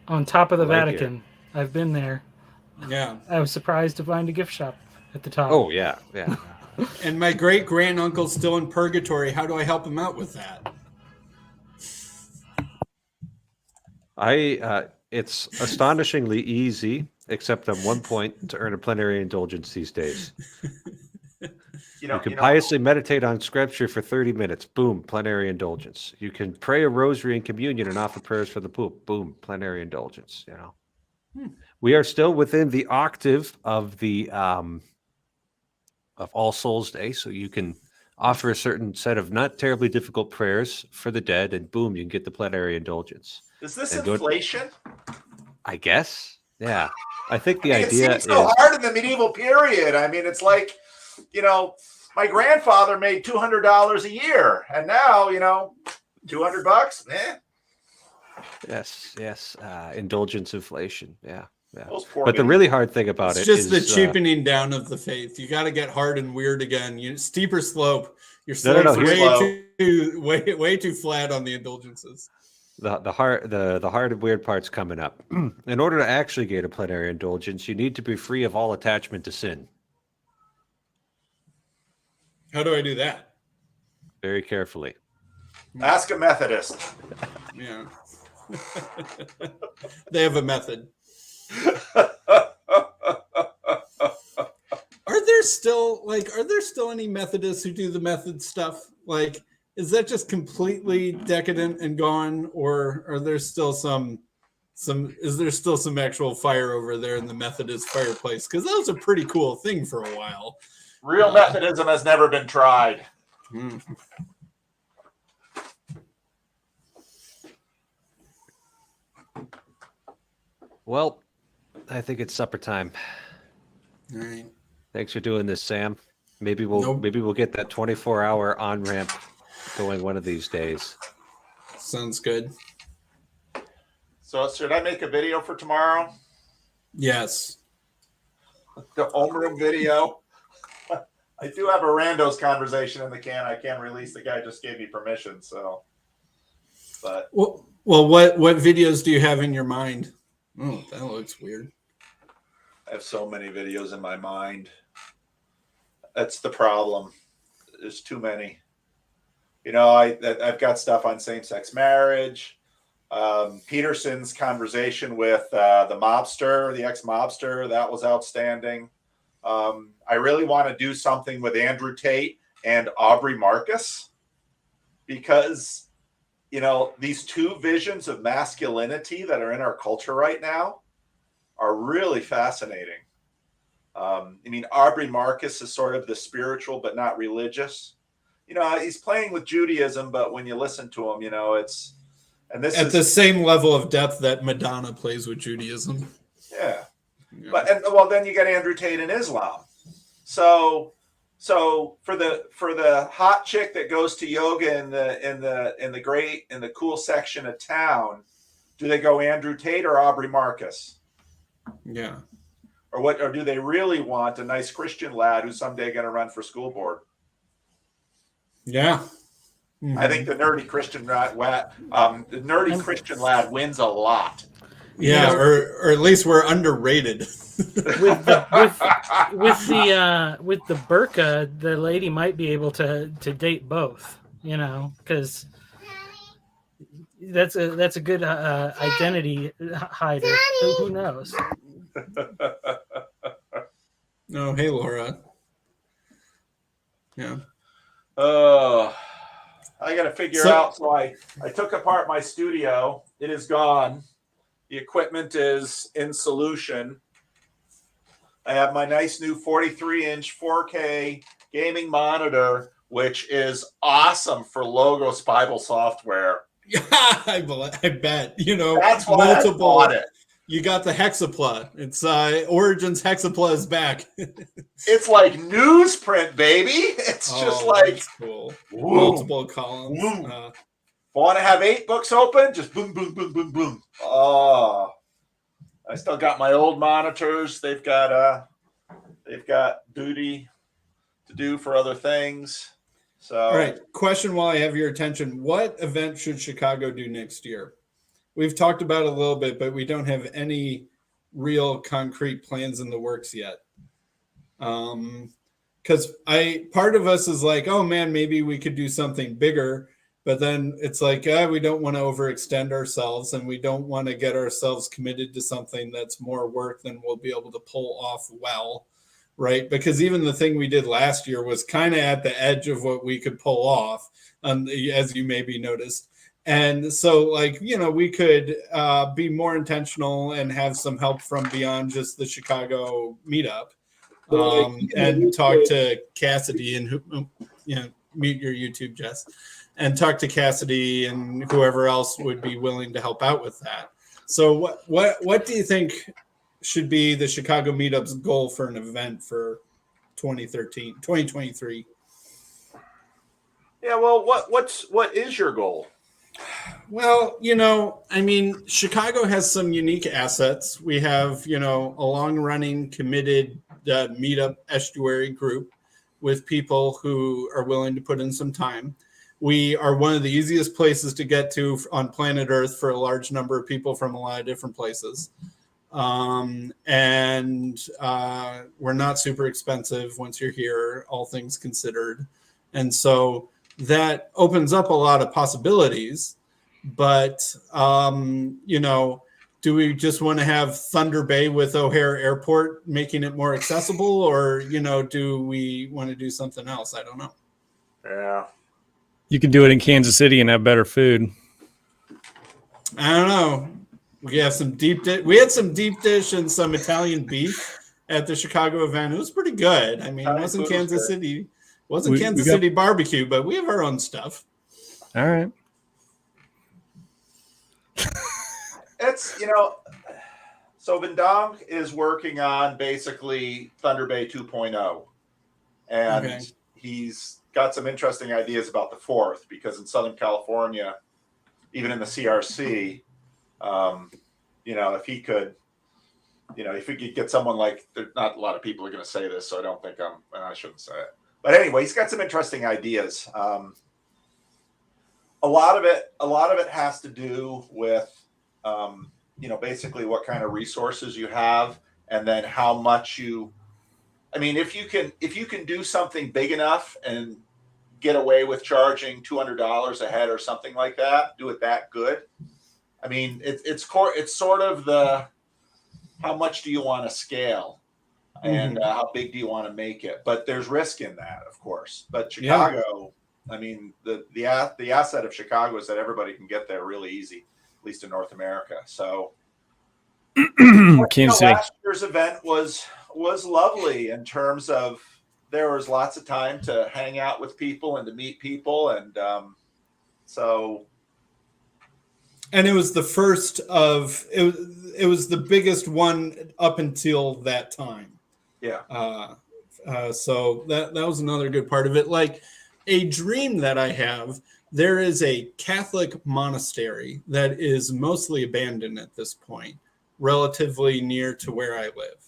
On top of the Right Vatican. here. I've been there. Yeah. I was surprised to find a gift shop at the top. Oh, yeah. And my great granduncle's still in purgatory. How do I help him out with that? It's astonishingly easy, except on one point, to earn a plenary indulgence these days. You can piously meditate on scripture for 30 minutes. Boom, plenary indulgence. You can pray a rosary in communion and offer prayers for the Pope. Boom, plenary indulgence. We are still within the octave of the of All Souls Day, so you can offer a certain set of not terribly difficult prayers for the dead, and boom, you can get the plenary indulgence. Is this And inflation? I guess. Yeah. I think the It idea seems so is hard in the medieval period. I mean, it's like, my grandfather made $200 a year, and now, $200. yes, indulgence inflation. Yeah. Those poor But the guys. really hard thing about It's it just is the cheapening down of the faith. You got to get hard and weird again. Steeper slope. Your slope's No, way too flat on the indulgences. the hard and weird part's coming up. In order to actually get a plenary indulgence, you need to be free of all attachment to sin. How do I do that? Very carefully. Ask a Methodist. Yeah. They have a method. Are there still any Methodists who do the method stuff? Like, is that just completely decadent and gone, or are there still is there still some actual fire over there in the Methodist fireplace? Because that was a pretty cool thing for a while. Real Methodism has never been tried. Well, I think it's supper time. All right. Thanks for doing this, Sam. Maybe we'll get that 24-hour on-ramp going one of these days. Sounds good. So should I make a video for tomorrow? Yes. The homeroom video. I do have a randos conversation in the can. I can't release. The guy just gave me permission. So, but Well, what videos do you have in your mind? Oh, that looks weird. I have so many videos in my mind. That's the problem. There's too many. You know, I've got stuff on same-sex marriage. Peterson's conversation with the mobster, the ex-mobster, that was outstanding. I really want to do something with Andrew Tate and Aubrey Marcus because, you know, these two visions of masculinity that are in our culture right now are really fascinating. I mean, Aubrey Marcus is sort of the spiritual but not religious. You know, he's playing with Judaism, but when you listen to him, you know, it's and this At is the same level of depth that Madonna plays with Judaism. yeah. Yeah. But and well, then you got Andrew Tate in Islam. So for the hot chick that goes to yoga in the cool section of town, do they go Andrew Tate or Aubrey Marcus? Yeah. Or do they really want a nice Christian lad who's someday going to run for school board? Yeah. I think the nerdy Christian Christian lad wins a lot. Yeah, or at least we're underrated. with the burqa, the lady might be able to date both, you know, because that's a good identity hider. Who knows? Oh, hey, Laura. Yeah. Oh, I got to figure out. So I took apart my studio. It is gone. The equipment is in solution. I have my nice new 43-inch 4K gaming monitor, which is awesome for Logos Bible software. Yeah, I bet. You know, that's why I bought it. You got the Hexapla. It's Origins Hexapla is back. It's like newsprint, baby. It's just like that's cool. Whoa. Multiple columns. Want to have 8 books open? Just boom, boom, boom, boom, boom. Oh, I still got my old monitors. They've got duty to do for other things. So, all right. Question while I have your attention: what event should Chicago do next year? We've talked about it a little bit, but we don't have any real concrete plans in the works yet. Because part of us is like, oh man, maybe we could do something bigger. But then it's like, we don't want to overextend ourselves, and we don't want to get ourselves committed to something that's more work than we'll be able to pull off well, right? Because even the thing we did last year was kind of at the edge of what we could pull off, as you maybe noticed. And so, like, you know, we could be more intentional and have some help from beyond just the Chicago meetup, and talk to Cassidy and mute your YouTube, Jess. And talk to Cassidy and whoever else would be willing to help out with that. So what do you think should be the Chicago Meetup's goal for an event for 2023? Yeah, well, what is your goal? Well, you know, I mean, Chicago has some unique assets. We have, you know, a long-running committed meetup estuary group with people who are willing to put in some time. We are one of the easiest places to get to on planet Earth for a large number of people from a lot of different places. And we're not super expensive once you're here, all things considered. And so that opens up a lot of possibilities. But, you know, do we just want to have Thunder Bay with O'Hare Airport making it more accessible? Or, you know, do we want to do something else? I don't know. Yeah. You could do it in Kansas City and have better food. I don't know. We have some deep dish. We had some deep dish and some Italian beef at the Chicago event. It was pretty good. I mean, it wasn't Kansas City. Kansas City barbecue, but we have our own stuff. All right. It's, you know, so Vendong is working on basically Thunder Bay 2.0. And he's got some interesting ideas about the 4th, because in Southern California, even in the CRC, you know, if he could if you could get someone like, not a lot of people are going to say this, so I don't think I shouldn't say it. But anyway, he's got some interesting ideas. A lot of it has to do with, basically what kind of resources you have, and then how much if you can do something big enough and get away with charging $200 a head or something like that, do it that good. I mean, it's sort of the, how much do you want to scale, and how big do you want to make it? But there's risk in that, of course. But Chicago, I mean, the asset of Chicago is that everybody can get there really easy, at least in North America. So Kansas City. Last year's event was lovely in terms of there was lots of time to hang out with people and to meet people, and And it was the first of it was the biggest one up until that time. Yeah. So that was another good part of it. Like a dream that I have, there is a Catholic monastery that is mostly abandoned at this point, relatively near to where I live.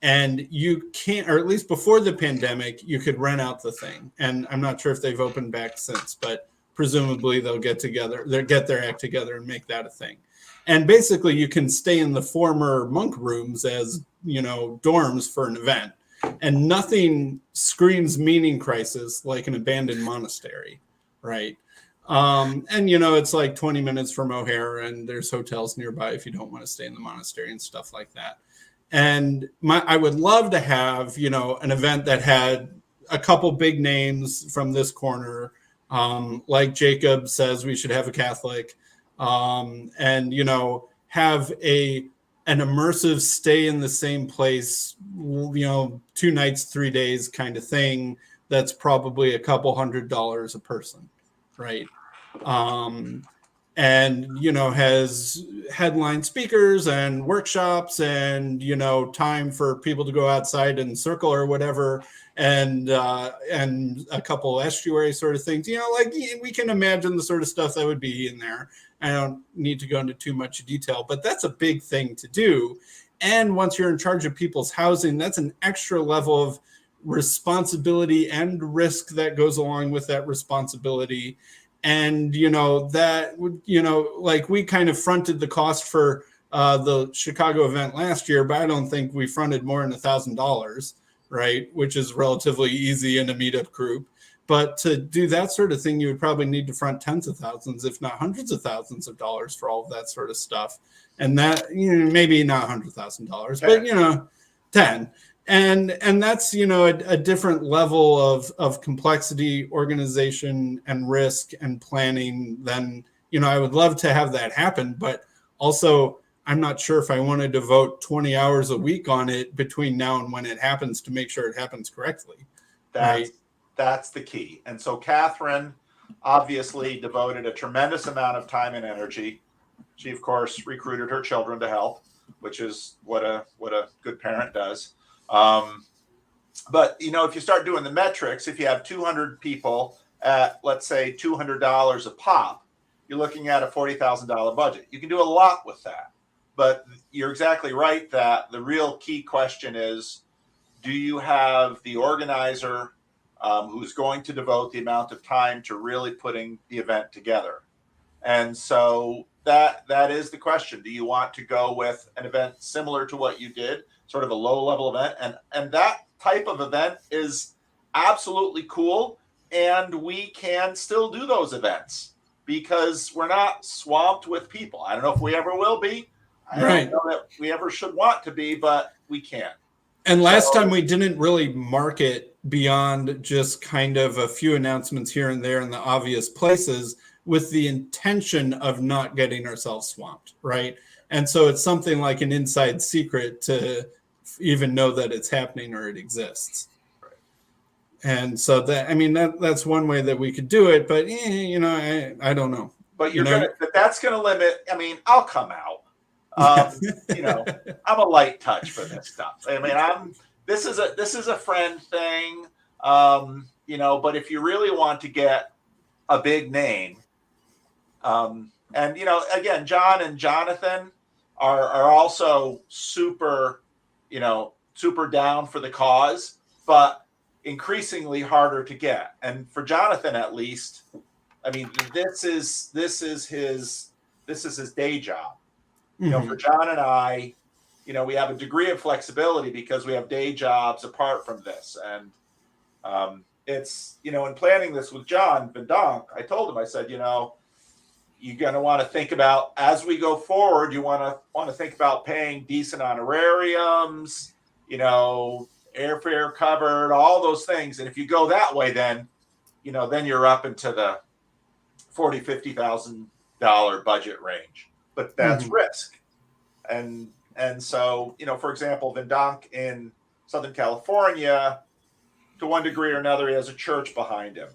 And you can't, or at least before the pandemic, you could rent out the thing. And I'm not sure if they've opened back since, but presumably they'll get their act together and make that a thing. And basically you can stay in the former monk rooms as, dorms for an event, and nothing screams meaning crisis like an abandoned monastery. Right. And it's like 20 minutes from O'Hare, and there's hotels nearby if you don't want to stay in the monastery and stuff like that. And I would love to have, an event that had a couple big names from this corner, like Jacob says we should have a Catholic, and have an immersive stay in the same place, 2 nights, 3 days kind of thing. That's probably a couple $100 a person, right? And has headline speakers and workshops and time for people to go outside and circle or whatever, and a couple estuary sort of things. Like we can imagine the sort of stuff that would be in there. I don't need to go into too much detail, but that's a big thing to do. And once you're in charge of people's housing, that's an extra level of responsibility and risk that goes along with that responsibility. And, like we kind of fronted the cost for the Chicago event last year, but I don't think we fronted more than $1,000, right? Which is relatively easy in a meetup group. But to do that sort of thing, you would probably need to front tens of thousands, if not hundreds of thousands of dollars for all of that sort of stuff. And that, maybe not $100,000, but, 10. And that's, a different level of complexity, organization, and risk and planning than, I would love to have that happen. But also, I'm not sure if I want to devote 20 hours a week on it between now and when it happens to make sure it happens correctly. That's the key. And so Catherine obviously devoted a tremendous amount of time and energy. She, of course, recruited her children to help, which is what a good parent does. But if you start doing the metrics, if you have 200 people at, let's say, $200 a pop, you're looking at a $40,000 budget. You can do a lot with that, but you're exactly right that the real key question is, do you have the organizer who's going to devote the amount of time to really putting the event together? And so that is the question. Do you want to go with an event similar to what you did, sort of a low-level event? And that type of event is absolutely cool, and we can still do those events because we're not swamped with people. I don't know if we ever will be. I don't know that we ever should want to be, but we can. And last time we didn't really market beyond just kind of a few announcements here and there in the obvious places with the intention of not getting ourselves swamped, right? And so it's something like an inside secret to even know that it's happening or it exists. Right. And so that's one way that we could do it, but I don't know. But that's going to limit. I mean, I'll come out. I'm a light touch for this stuff. I mean, this is a friend thing. But if you really want to get a big name, again, John and Jonathan are also super, super down for the cause, but increasingly harder to get. And for Jonathan, at least, I mean, this is his day job. For John and I, we have a degree of flexibility because we have day jobs apart from this. And it's, in planning this with John Vendonk, I told him, I said, you're going to want to think about, as we go forward, you want to think about paying decent honorariums, airfare covered, all those things. And if you go that way, then you're up into the $40,000, $50,000 budget range. But that's risk. And so, for example, Vendonk in Southern California, to one degree or another, he has a church behind him.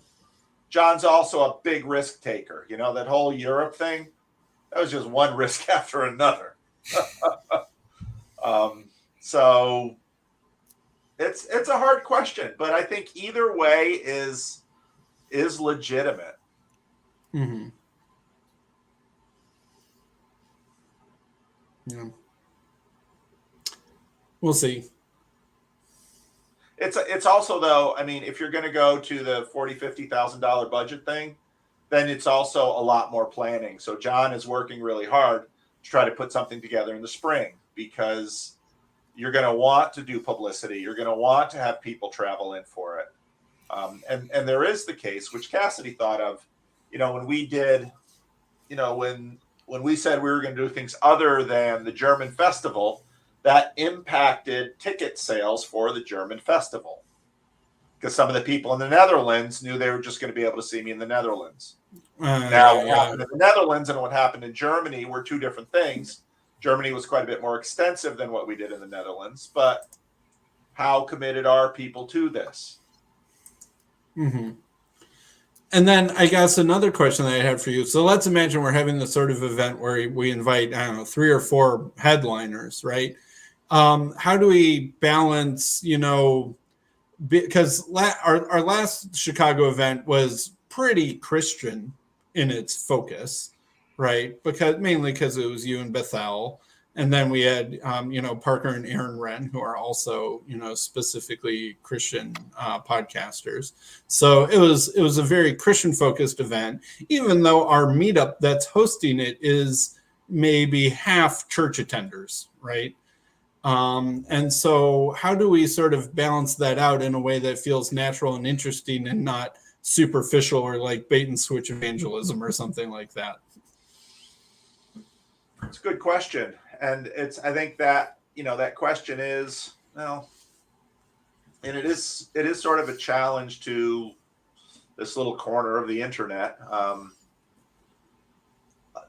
John's also a big risk taker. That whole Europe thing, that was just one risk after another. So it's a hard question, but I think either way is legitimate. Mm-hmm. Yeah. We'll see. It's also, though, I mean, if you're going to go to the $40,000, $50,000 budget thing, then it's also a lot more planning. So John is working really hard to try to put something together in the spring, because you're going to want to do publicity. You're going to want to have people travel in for it. And there is the case, which Cassidy thought of, when we did, when we said we were going to do things other than the German festival, that impacted ticket sales for the German festival, because some of the people in the Netherlands knew they were just going to be able to see me in the Netherlands. Now, what happened in the Netherlands and what happened in Germany were two different things. Germany was quite a bit more extensive than what we did in the Netherlands, but how committed are people to this? Mm-hmm. And then I guess another question that I had for you. So let's imagine we're having this sort of event where we invite, 3 or 4 headliners, right? How do we balance, because our last Chicago event was pretty Christian in its focus, right? Mainly because it was you and Bethel. And then we had, Parker and Aaron Wren, who are also, specifically Christian podcasters. So it was a very Christian focused event, even though our meetup that's hosting it is maybe half church attenders, right? And so how do we sort of balance that out in a way that feels natural and interesting and not superficial or like bait and switch evangelism or something like that? It's a good question. And I think that, that question is, and it is sort of a challenge to this little corner of the internet. A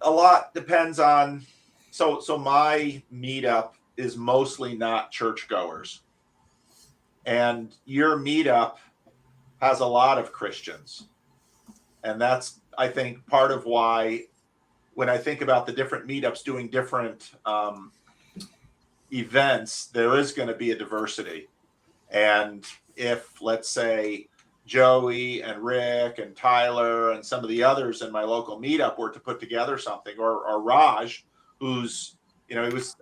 lot depends on, so my meetup is mostly not churchgoers, and your meetup has a lot of Christians. And that's, I think, part of why, when I think about the different meetups doing different events, there is going to be a diversity. And if, let's say, Joey and Rick and Tyler and some of the others in my local meetup were to put together something, or Raj, who's,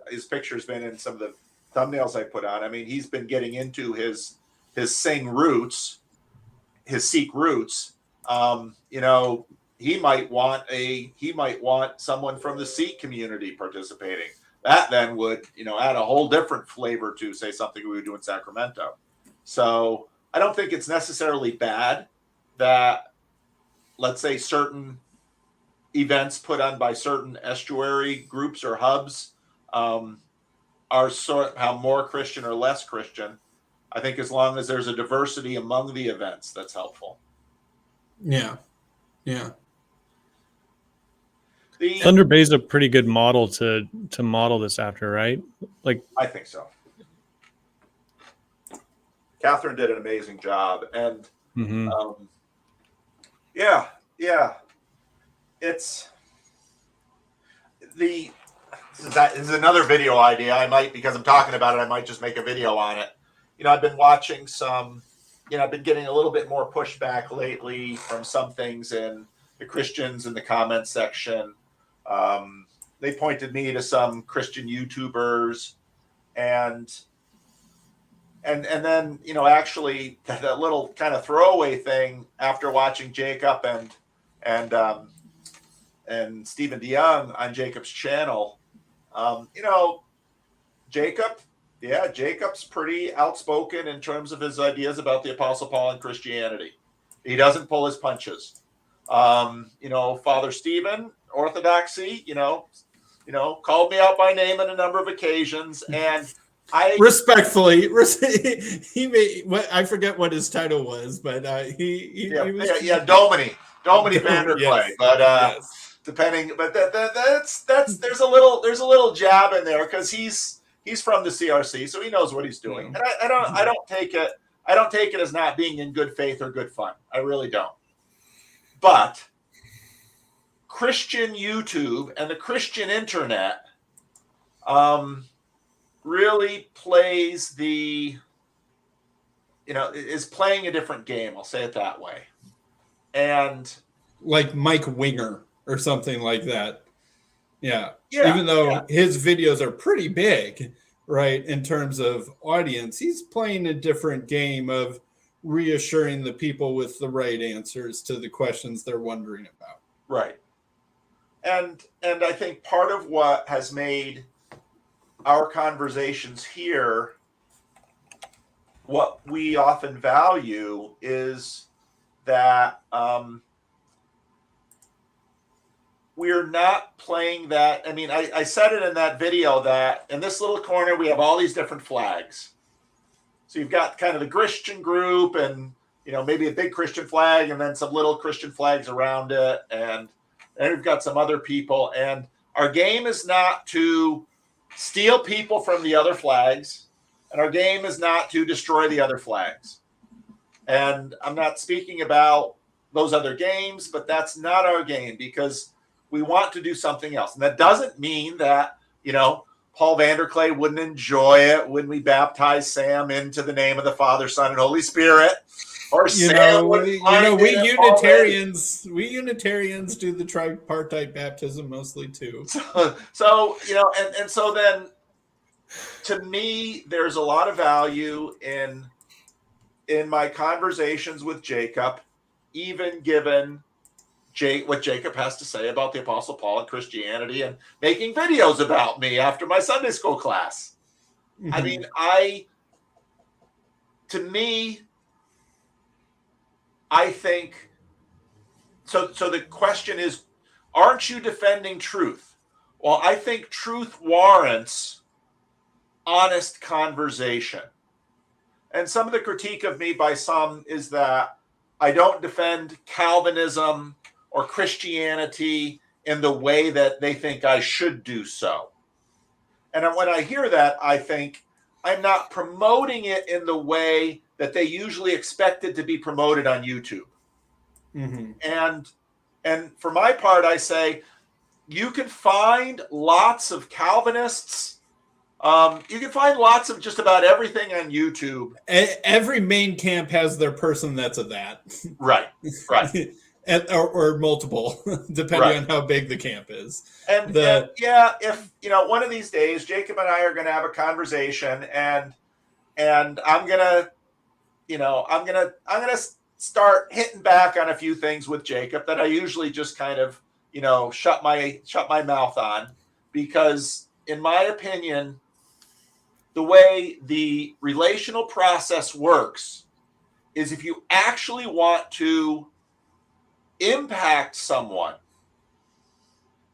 his picture's been in some of the thumbnails I put on. I mean, he's been getting into his Sing roots, his Sikh roots. He might want someone from the Sikh community participating. That then would, add a whole different flavor to, say, something we would do in Sacramento. So I don't think it's necessarily bad that, let's say, certain events put on by certain estuary groups or hubs are somehow more Christian or less Christian. I think as long as there's a diversity among the events, that's helpful. Yeah. Thunder Bay is a pretty good model to model this after, right? Like, I think so. Catherine did an amazing job, and it's this is another video idea. I might, because I'm talking about it, I might just make a video on it. I've been watching some. I've been getting a little bit more pushback lately from some things in the Christians in the comments section. they pointed me to some Christian YouTubers, and then, you know, actually that little kind of throwaway thing after watching Jacob and Stephen DeYoung on Jacob's channel, you know, Jacob's pretty outspoken in terms of his ideas about the Apostle Paul and Christianity. He doesn't pull his punches. You know, Father Stephen, Orthodoxy, you know, called me out by name on a number of occasions, and I respectfully, he made what I forget what his title was, but he was Domini Vanderklay, yes, but yes. depending, but that's there's a little jab in there because he's from the CRC, so he knows what he's doing, and I don't take it as not being in good faith or good fun. I really don't. But Christian YouTube and the Christian internet really plays is playing a different game. I'll say it that way. And like Mike Winger or something like that. Yeah. Even though his videos are pretty big, right, in terms of audience, he's playing a different game of reassuring the people with the right answers to the questions they're wondering about. Right. And I think part of what has made our conversations here what we often value is that we're not playing that. I mean, I said it in that video that in this little corner, we have all these different flags. So you've got kind of the Christian group and, you know, maybe a big Christian flag and then some little Christian flags around it. And we've got some other people. And our game is not to steal people from the other flags. And our game is not to destroy the other flags. And I'm not speaking about those other games, but that's not our game because we want to do something else. And that doesn't mean that, you know, Paul Vanderklay wouldn't enjoy it when we baptize Sam into the name of the Father, Son, and Holy Spirit. Or we Unitarians do the tripartite baptism mostly too. So you know, and so then, to me, there's a lot of value in my conversations with Jacob, even given what Jacob has to say about the Apostle Paul and Christianity and making videos about me after my Sunday school class. Mm-hmm. I mean, I think, so the question is, aren't you defending truth? Well, I think truth warrants honest conversation. And some of the critique of me by some is that I don't defend Calvinism or Christianity in the way that they think I should do so. And when I hear that, I think I'm not promoting it in the way that they usually expect it to be promoted on YouTube. Mm-hmm. And for my part, I say, you can find lots of Calvinists. You can find lots of just about everything on YouTube. Every main camp has their person that's a that. Right. or multiple, depending on how big the camp is. And if, you know, one of these days, Jacob and I are going to have a conversation and I'm going to, you know, I'm going to start hitting back on a few things with Jacob that I usually just kind of, you know, shut my mouth on, because in my opinion, the way the relational process works is if you actually want to impact someone,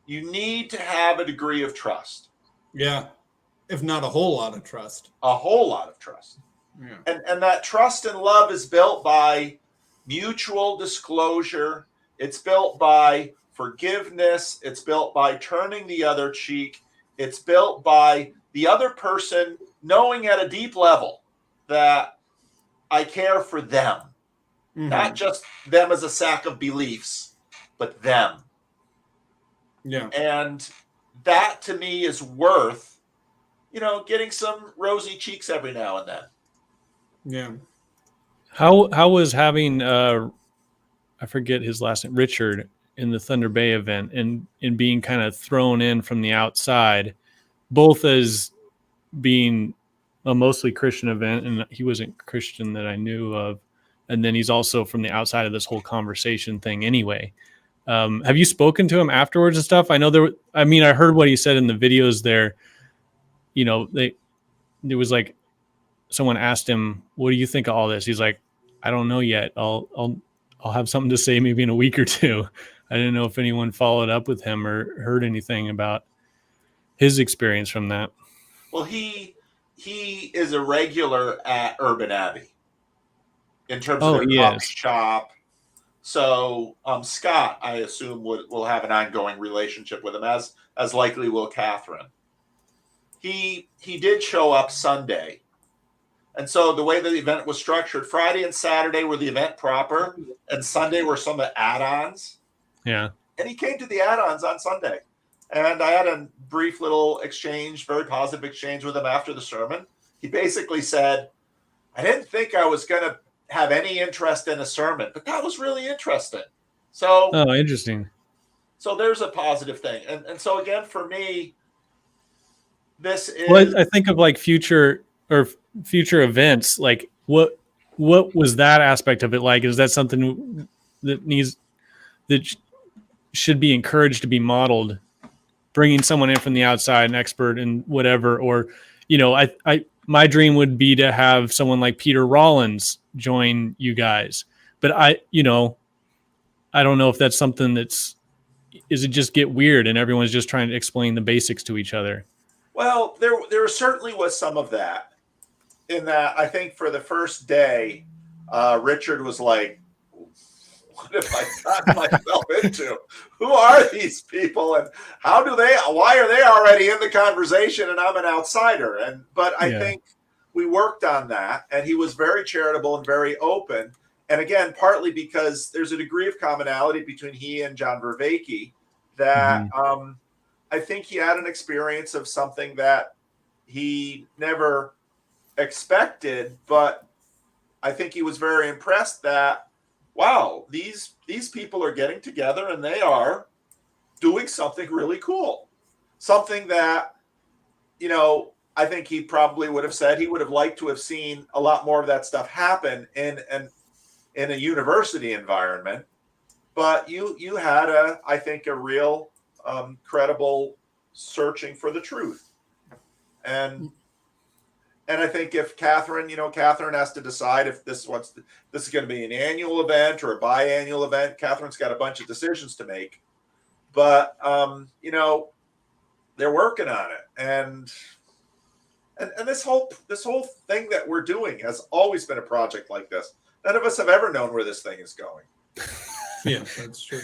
you need to have a degree of trust. Yeah. If not a whole lot of trust. A whole lot of trust. Yeah. And that trust and love is built by mutual disclosure. It's built by forgiveness. It's built by turning the other cheek. It's built by the other person knowing at a deep level that I care for them. Mm-hmm. Not just them as a sack of beliefs, but them. Yeah. And that to me is worth, you know, getting some rosy cheeks every now and then. Yeah. How was having I forget his last name, Richard, in the Thunder Bay event and being kind of thrown in from the outside, both as being a mostly Christian event, and he wasn't Christian that I knew of, and then he's also from the outside of this whole conversation thing anyway. Have you spoken to him afterwards and stuff? I know I heard what he said in the videos there. You know, there was like someone asked him, "What do you think of all this?" He's like, "I don't know yet. I'll have something to say maybe in a week or two." I didn't know if anyone followed up with him or heard anything about his experience from that. Well, he is a regular at Urban Abbey in terms of their coffee shop. So Scott, I assume, will have an ongoing relationship with him, as likely will Catherine. He did show up Sunday. And so the way the event was structured, Friday and Saturday were the event proper, and Sunday were some of the add-ons. Yeah. And he came to the add-ons on Sunday. And I had a brief little exchange, very positive exchange with him after the sermon. He basically said, I didn't think I was going to have any interest in a sermon, but that was really interesting. So, oh, interesting. So there's a positive thing. And so again, for me, this is... Well, I think of like future events. Like what was that aspect of it like? Is that something that should be encouraged to be modeled? Bringing someone in from the outside, an expert in whatever, or, you know, my dream would be to have someone like Peter Rollins join you guys. But I don't know if that's something is it just get weird and everyone's just trying to explain the basics to each other? Well, there certainly was some of that, in that I think for the first day, Richard was like, what have I gotten myself into? Who are these people, and why are they already in the conversation and I'm an outsider? But I think we worked on that, and he was very charitable and very open. And again, partly because there's a degree of commonality between he and John Vervaeke that I think he had an experience of something that he never expected, but I think he was very impressed that, wow, these people are getting together and they are doing something really cool. Something that, you know, I think he probably would have said he would have liked to have seen a lot more of that stuff happen in a university environment. But you had I think a real credible searching for the truth. And I think if Catherine has to decide if this is going to be an annual event or a biannual event. Catherine's got a bunch of decisions to make, but they're working on it. And this whole thing that we're doing has always been a project like this. None of us have ever known where this thing is going. Yeah, that's true.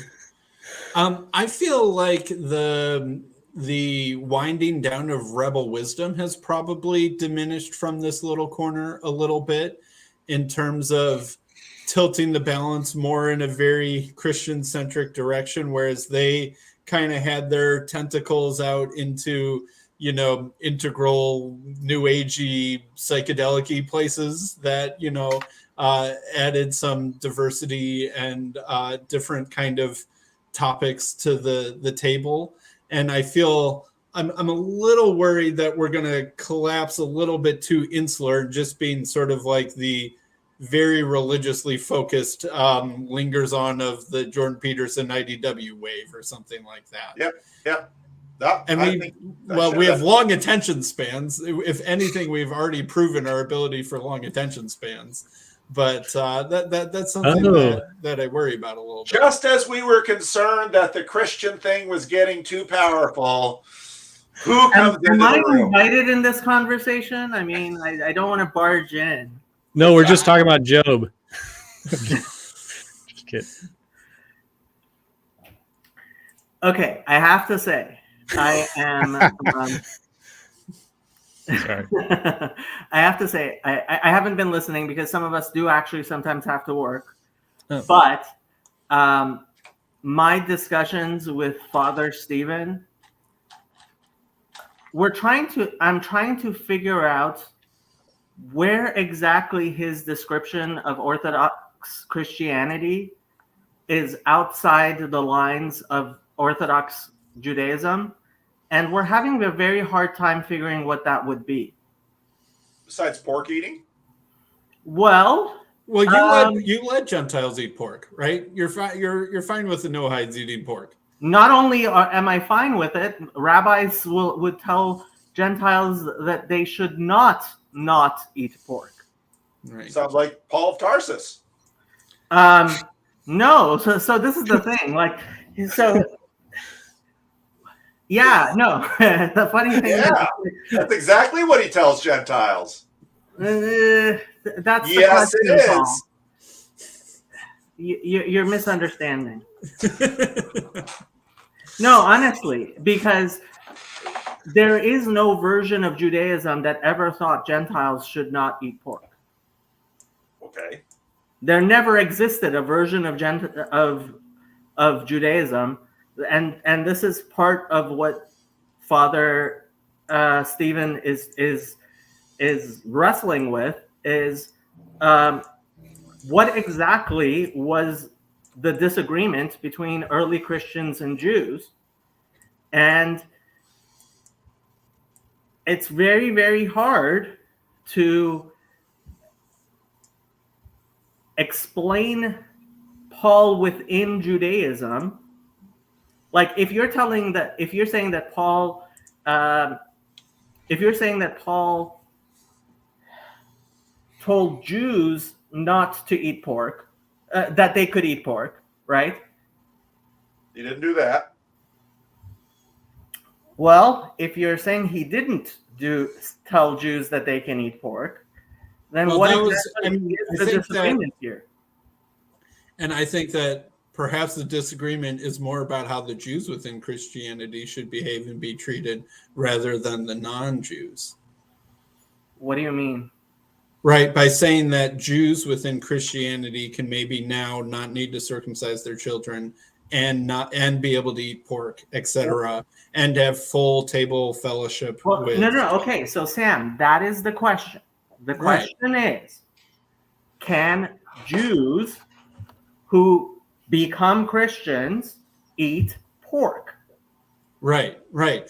I feel like the winding down of rebel wisdom has probably diminished from this little corner a little bit, in terms of tilting the balance more in a very Christian-centric direction, whereas they kind of had their tentacles out into, integral new agey psychedelic-y places that, added some diversity and different kind of topics to the table. And I feel I'm a little worried that we're going to collapse a little bit too insular, just being sort of like the very religiously focused lingers on of the Jordan Peterson IDW wave or something like that. Yep. And we have long attention spans. If anything, we've already proven our ability for long attention spans. But that's something that I worry about a little bit. Just as we were concerned that the Christian thing was getting too powerful, who comes into the room? Am I invited in this conversation? I mean, I don't want to barge in. No, we're just talking about Job. Just kidding. Okay, I have to say, I am... Sorry. I have to say, I haven't been listening because some of us do actually sometimes have to work. Oh. But my discussions with Father Stephen, I'm trying to figure out where exactly his description of Orthodox Christianity is outside the lines of Orthodox Judaism, and we're having a very hard time figuring what that would be. Besides pork eating? Well, you let Gentiles eat pork, right? You're fine with the no hides eating pork. not only am I fine with it, rabbis would tell Gentiles that they should not eat pork. Right. Sounds like Paul of Tarsus. No, so this is the thing. Like, so yeah, no. The funny thing That's exactly what he tells Gentiles. is, that's Yes, the it question, is. Paul. You're misunderstanding. No, honestly, because there is no version of Judaism that ever thought Gentiles should not eat pork. Okay. There never existed a version of Judaism, and this is part of what Father Stephen is wrestling with, is what exactly was the disagreement between early Christians and Jews. And it's very, very hard to explain Paul within Judaism. Like, if you're saying that Paul told Jews not to eat pork, that they could eat pork, right? He didn't do that. Well, if you're saying he didn't tell Jews that they can eat pork, then what exactly is the disagreement here? And I think that perhaps the disagreement is more about how the Jews within Christianity should behave and be treated rather than the non-Jews. What do you mean? Right, by saying that Jews within Christianity can maybe now not need to circumcise their children and be able to eat pork, etc., and have full table fellowship. No. Okay, so Sam, that is the question. The question is, can Jews who become Christians eat pork? Right.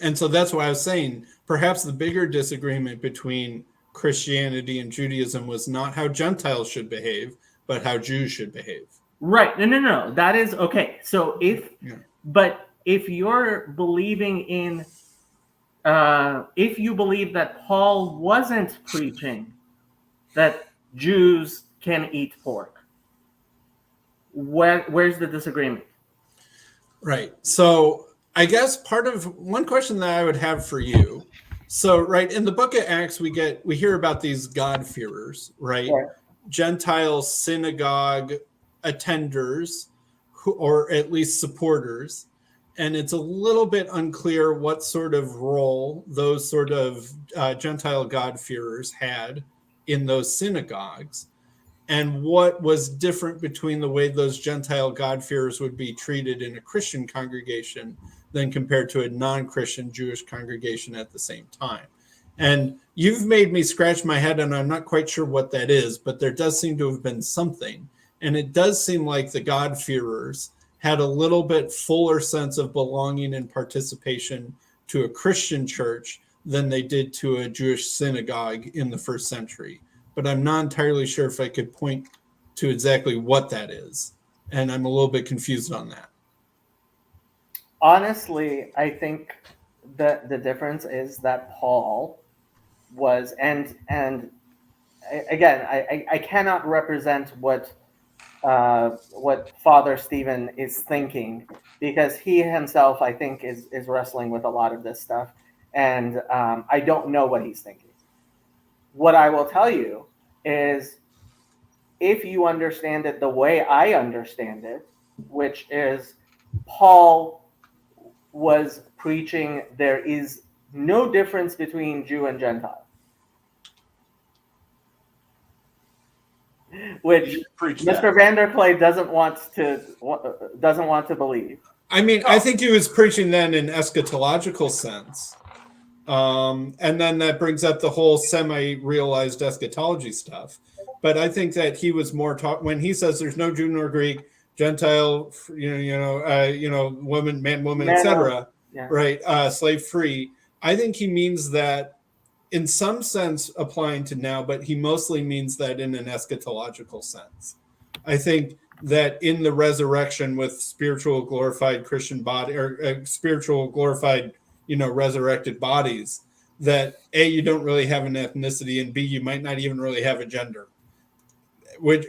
And so that's why I was saying perhaps the bigger disagreement between Christianity and Judaism was not how Gentiles should behave, but how Jews should behave. Right. No. That is okay. So if you're believing in, if you believe that Paul wasn't preaching that Jews can eat pork, where's the disagreement? Right. So I guess one question that I would have for you. So, right, in the book of Acts, we hear about these God-fearers, right? Yeah. Gentile synagogue attenders, or at least supporters. And it's a little bit unclear what sort of role those sort of Gentile God-fearers had in those synagogues, and what was different between the way those Gentile God-fearers would be treated in a Christian congregation than compared to a non-Christian Jewish congregation at the same time. And you've made me scratch my head, and I'm not quite sure what that is, but there does seem to have been something. And it does seem like the God-fearers had a little bit fuller sense of belonging and participation to a Christian church than they did to a Jewish synagogue in the first century. But I'm not entirely sure if I could point to exactly what that is. And I'm a little bit confused on that. Honestly, I think that the difference is that Paul was, and again, I cannot represent what Father Stephen is thinking, because he himself, I think, is wrestling with a lot of this stuff, and I don't know what he's thinking. What I will tell you is, if you understand it the way I understand it, which is Paul was preaching there is no difference between Jew and Gentile, which Mr. Vanderklay doesn't want to believe. I mean, I think he was preaching then in eschatological sense. And then that brings up the whole semi-realized eschatology stuff. But I think that he was more when he says there's no Jew nor Greek, Gentile, woman, man, woman, Man, etc. yeah. Right, slave free. I think he means that in some sense applying to now, but he mostly means that in an eschatological sense. I think that in the resurrection with spiritual glorified Christian body or spiritual glorified, resurrected bodies, that A, you don't really have an ethnicity, and B, you might not even really have a gender. Which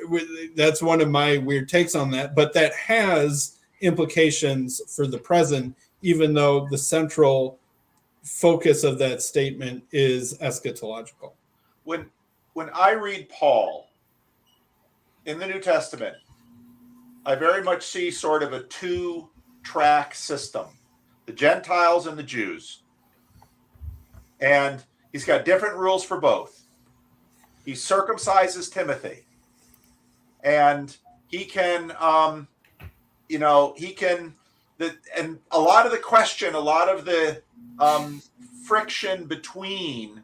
that's one of my weird takes on that, but that has implications for the present, even though the central focus of that statement is eschatological. When I read Paul in the New Testament, I very much see sort of a two-track system, the Gentiles and the Jews. And he's got different rules for both. He circumcises Timothy. And he can, and a lot of the question, a lot of the friction between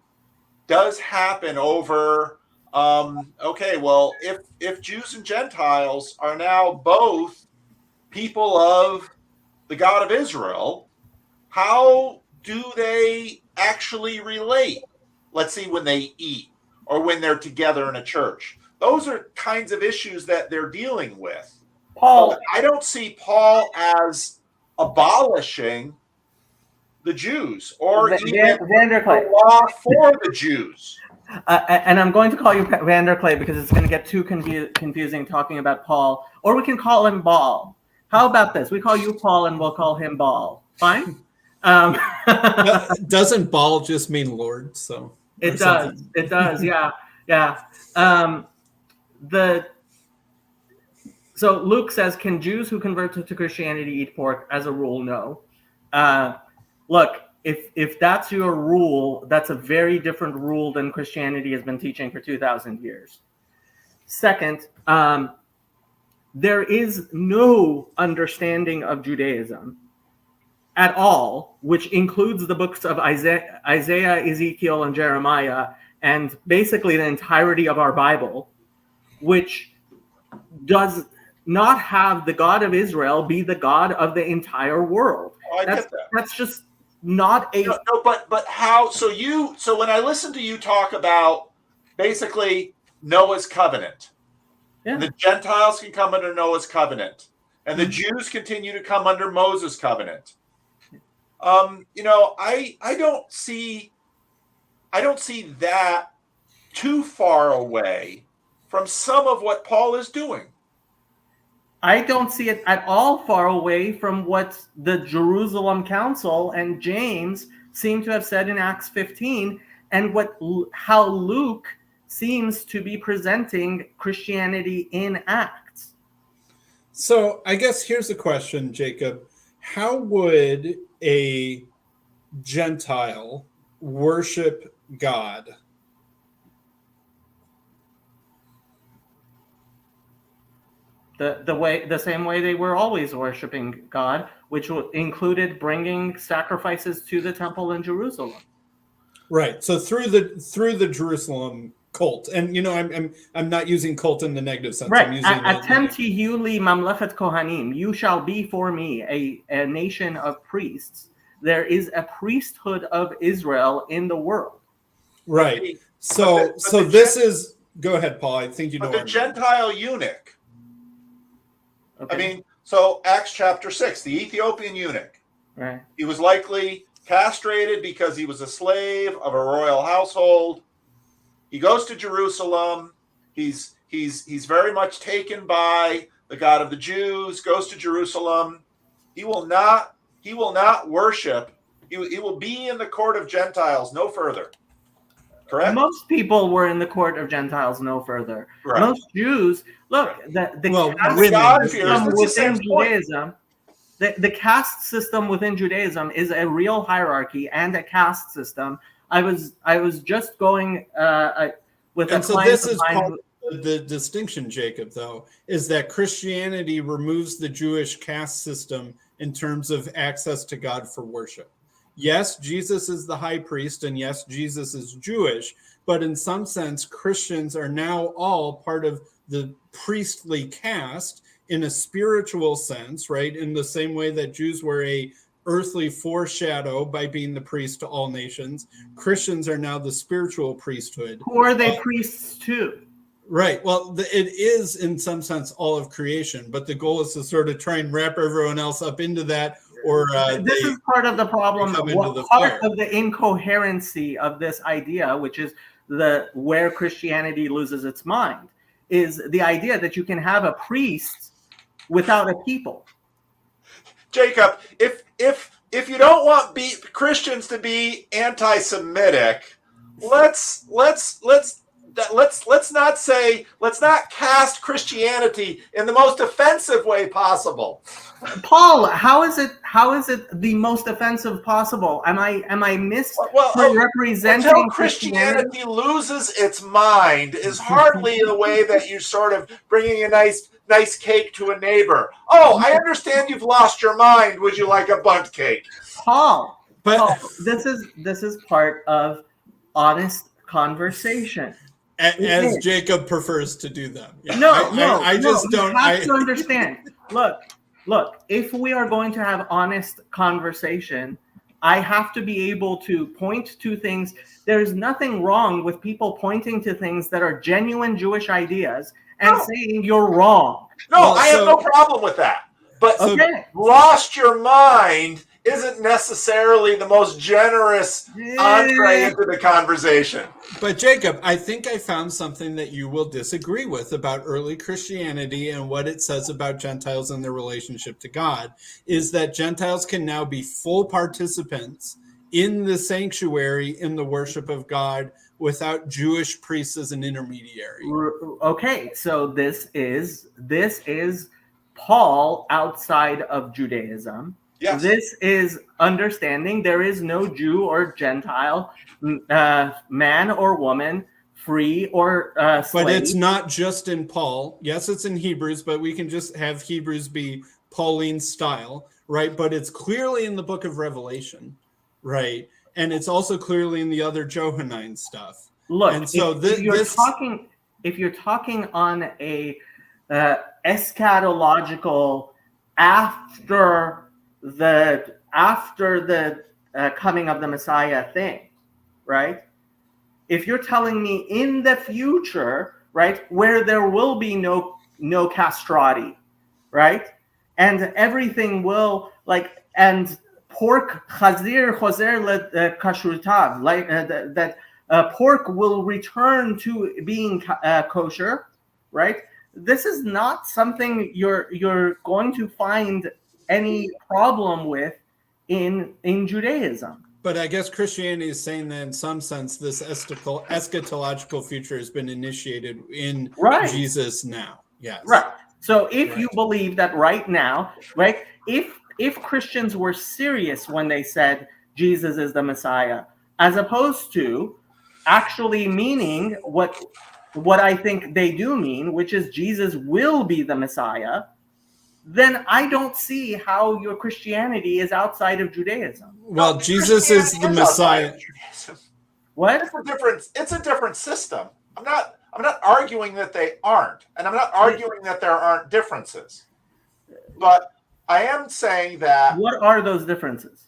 does happen over, if Jews and Gentiles are now both people of the God of Israel, how do they actually relate? Let's see, when they eat or when they're together in a church. Those are kinds of issues that they're dealing with. Paul, I don't see Paul as abolishing the Jews or even Vanderclay. the law for the Jews. And I'm going to call you Vanderclay because it's going to get too confusing talking about Paul. Or we can call him Ball. How about this? We call you Paul and we'll call him Ball. Fine? Doesn't Ball just mean Lord? So it does. It does. Yeah. Yeah. So Luke says, can Jews who convert to Christianity eat pork? As a rule, no. Look, if that's your rule, that's a very different rule than Christianity has been teaching for 2,000 years. Second, there is no understanding of Judaism at all, which includes the books of Isaiah, Ezekiel, and Jeremiah, and basically the entirety of our Bible, which does not have the God of Israel be the God of the entire world. I get that. That's just not a... No, but how... So when I listen to you talk about basically Noah's covenant, Yeah. the Gentiles can come under Noah's covenant, and the Jews continue to come under Moses' covenant. I don't see that too far away from some of what Paul is doing. I don't see it at all far away from what the Jerusalem Council and James seem to have said in Acts 15, and how Luke seems to be presenting Christianity in Acts. So I guess here's the question, Jacob. How would a Gentile worship God? The same way they were always worshiping God, which included bringing sacrifices to the temple in Jerusalem. Right. So through the Jerusalem cult, and I'm not using cult in the negative sense. Right. I'm using Atem tihu li mamlechet kohanim. You shall be for me a nation of priests. There is a priesthood of Israel in the world. Right. So this is. Go ahead, Paul. I think you know. But the Gentile eunuch. Okay. I mean, so Acts chapter 6, the Ethiopian eunuch. Right. He was likely castrated because he was a slave of a royal household. He goes to Jerusalem. He's very much taken by the God of the Jews. Goes to Jerusalem. He will not worship. He will be in the court of Gentiles no further. Correct? Most people were in the court of Gentiles no further. Right. Most Jews, look, the caste system within Judaism is a real hierarchy and a caste system. I was just going with a and so client this of is mine part of the distinction, Jacob, though, is that Christianity removes the Jewish caste system in terms of access to God for worship. Yes, Jesus is the high priest, and yes, Jesus is Jewish, but in some sense, Christians are now all part of the priestly caste, in a spiritual sense, right? In the same way that Jews were a earthly foreshadow by being the priest to all nations, Christians are now the spiritual priesthood. Who are they priests to? Right. Well, it is in some sense all of creation, but the goal is to sort of try and wrap everyone else up into that. Or this is part of the problem. What part of the incoherency of this idea, which is where Christianity loses its mind, is the idea that you can have a priest without a people. Jacob, if you don't want Christians to be anti-Semitic, let's not cast Christianity in the most offensive way possible. Paul, how is it the most offensive possible? Am I misrepresenting until Christianity loses its mind is hardly the way that you're sort of bringing a nice cake to a neighbor. Oh, I understand you've lost your mind. Would you like a bundt cake? Paul, this is part of honest conversation. As Jacob prefers to do them. Yeah. I just don't. You have to understand. Look, if we are going to have honest conversation, I have to be able to point to things. There's nothing wrong with people pointing to things that are genuine Jewish ideas and saying you're wrong. No, I have no problem with that. But lost your mind isn't necessarily the most generous entree into the conversation. But Jacob, I think I found something that you will disagree with about early Christianity and what it says about Gentiles and their relationship to God, is that Gentiles can now be full participants in the sanctuary in the worship of God without Jewish priests as an intermediary. Okay, so this is Paul outside of Judaism. Yes. This is understanding there is no Jew or Gentile, man or woman, free or slave. But it's not just in Paul. Yes, it's in Hebrews, but we can just have Hebrews be Pauline style, right? But it's clearly in the book of Revelation, right? And it's also clearly in the other Johannine stuff. Look, and so if you're talking on a eschatological after the coming of the Messiah thing, right? If you're telling me in the future, right, where there will be no castrati, right, and everything will and pork chazir choser kashrutav, like that pork will return to being kosher, right? This is not something you're going to find any problem with in Judaism. But I guess Christianity is saying that in some sense this eschatological future has been initiated in Jesus now. Yes. Right. So if you believe that right now, right, if Christians were serious when they said Jesus is the Messiah, as opposed to actually meaning what I think they do mean, which is Jesus will be the Messiah, then I don't see how your Christianity is outside of Judaism. Well, Jesus is the Messiah. What? It's a different system. I'm not arguing that they aren't, and I'm not arguing that there aren't differences. But I am saying that. What are those differences?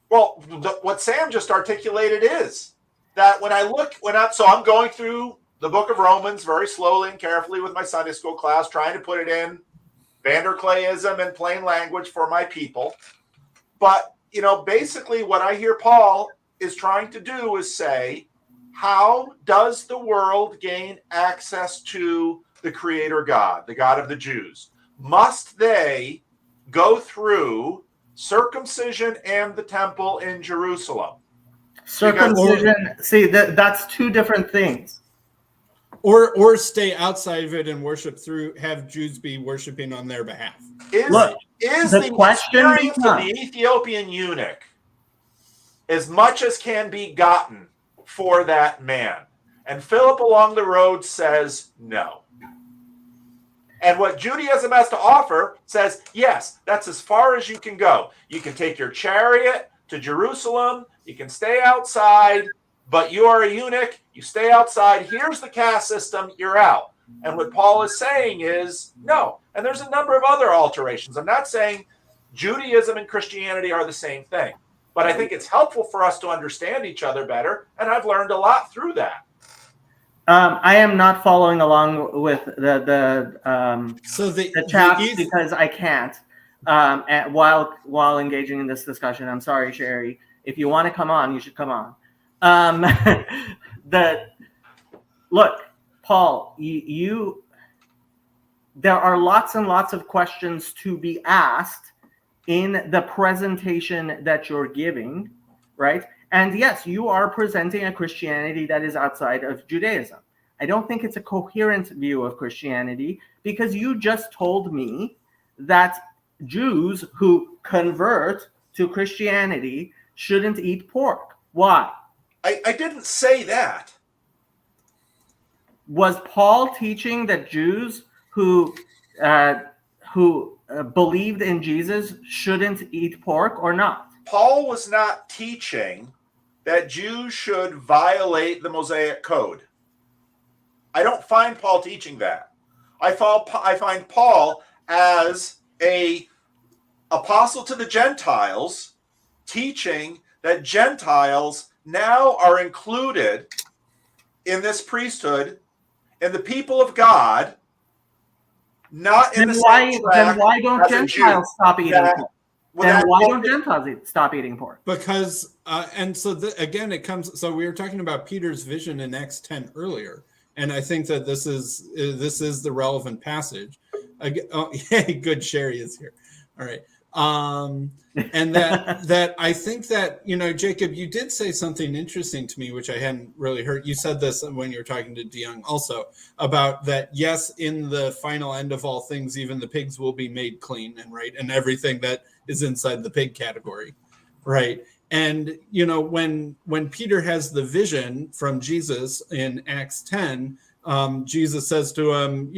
Well, what Sam just articulated is that I'm going through the book of Romans very slowly and carefully with my Sunday school class, trying to put it in Vanderclayism and plain language for my people. But, basically what I hear Paul is trying to do is say, how does the world gain access to the Creator God, the God of the Jews? Must they go through circumcision and the temple in Jerusalem? Circumcision, that's two different things. Or stay outside of it and have Jews be worshiping on their behalf. Is the experience of the Ethiopian eunuch as much as can be gotten for that man? And Philip along the road says no. And what Judaism has to offer says, yes, that's as far as you can go. You can take your chariot to Jerusalem. You can stay outside. But you are a eunuch, you stay outside, here's the caste system, you're out. And what Paul is saying is no. And there's a number of other alterations. I'm not saying Judaism and Christianity are the same thing, but I think it's helpful for us to understand each other better. And I've learned a lot through that. I am not following along with the chat because I can't. While engaging in this discussion, I'm sorry, Sherry. If you want to come on, you should come on. Look, Paul, there are lots and lots of questions to be asked in the presentation that you're giving, right? And yes, you are presenting a Christianity that is outside of Judaism. I don't think it's a coherent view of Christianity because you just told me that Jews who convert to Christianity shouldn't eat pork. Why? I didn't say that. Was Paul teaching that Jews who believed in Jesus shouldn't eat pork or not? Paul was not teaching that Jews should violate the Mosaic Code. I don't find Paul teaching that. I find Paul as a apostle to the Gentiles teaching that Gentiles now are included in this priesthood and the people of God, not in the same track. Then why don't Gentiles stop eating pork? Then why don't Gentiles stop eating pork? Because, and so again, it comes, so we were talking about Peter's vision in Acts 10 earlier, and I think that this is the relevant passage. Oh, yay, good, Sherry is here. All right. And that I think that, Jacob, you did say something interesting to me, which I hadn't really heard. You said this when you were talking to DeYoung also about that. Yes, in the final end of all things, even the pigs will be made clean, and everything that is inside the pig category. Right. And, when Peter has the vision from Jesus in Acts 10, Jesus says to him,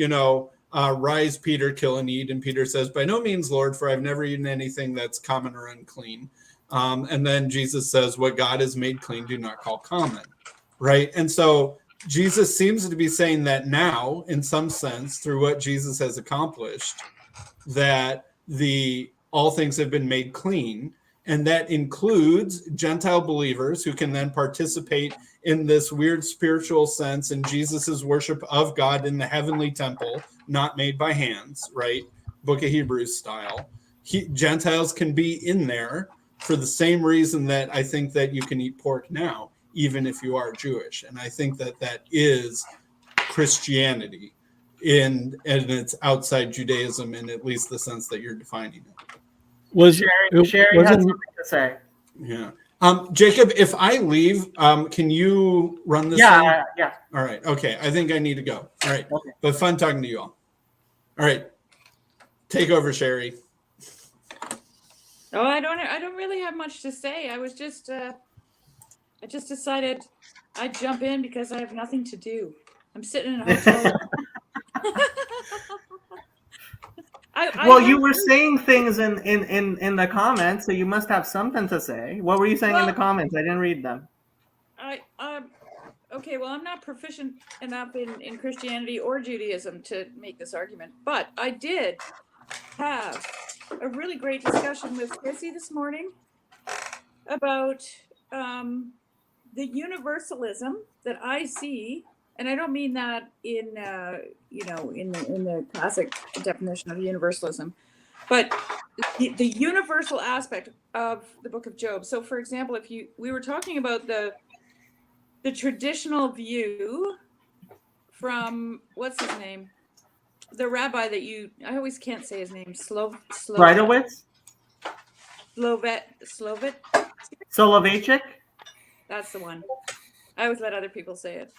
rise, Peter, kill and eat. And Peter says, by no means, Lord, for I've never eaten anything that's common or unclean. And then Jesus says, what God has made clean, do not call common. Right. And so Jesus seems to be saying that now, in some sense, through what Jesus has accomplished, that all things have been made clean. And that includes Gentile believers who can then participate in this weird spiritual sense in Jesus's worship of God in the heavenly temple, not made by hands, right? Book of Hebrews style. Gentiles can be in there for the same reason that I think that you can eat pork now, even if you are Jewish. And I think that is Christianity and it's outside Judaism in at least the sense that you're defining it. Sherry has something to say. Yeah. Jacob, if I leave, can you run this thing? Yeah. All right. Okay. I think I need to go. All right. Okay. But fun talking to you all. All right. Take over, Sherry. Oh, I don't really have much to say. I just decided I'd jump in because I have nothing to do. I'm sitting in a hotel. You were saying things in the comments, so you must have something to say. What were you saying in the comments? I didn't read them. Okay, well, I'm not proficient enough in Christianity or Judaism to make this argument, but I did have a really great discussion with Chrissy this morning about the universalism that I see. And I don't mean that in the classic definition of universalism, but the universal aspect of the Book of Job. So, for example, we were talking about the traditional view from what's his name, the rabbi that I always can't say his name, Breitowitz? Soloveitchik. That's the one. I always let other people say it.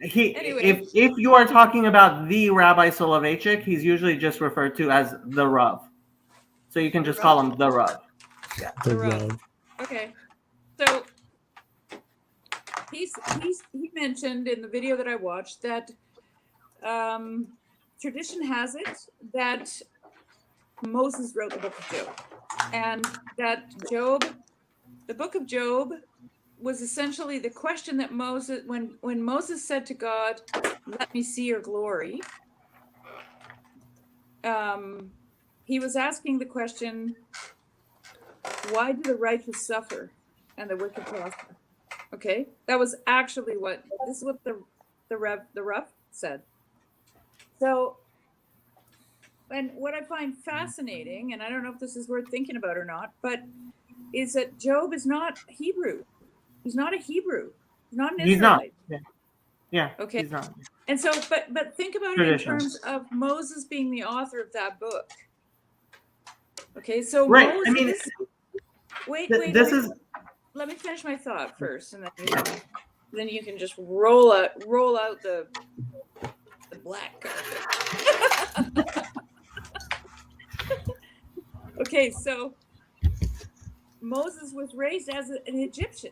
Anyway. If you are talking about the Rabbi Soloveitchik, he's usually just referred to as the Rav. So you can just call him the Rav. Yeah. The Rav. Okay. So he mentioned in the video that I watched that tradition has it that Moses wrote the Book of Job, and that the Book of Job was essentially the question that Moses, when Moses said to God, "Let me see your glory," he was asking the question, "Why do the righteous suffer and the wicked prosper?" Okay, that was actually this is what the Rough said. So, and what I find fascinating, and I don't know if this is worth thinking about or not, but is that Job is not Hebrew. He's not a Hebrew. He's not an Israelite. He's not. Yeah. Okay. He's not. And so, but think about it in terms of Moses being the author of that book. Okay, so Right. Moses. I mean, wait. Let me finish my thought first, and then you can just roll out the black carpet. Okay, so Moses was raised as an Egyptian.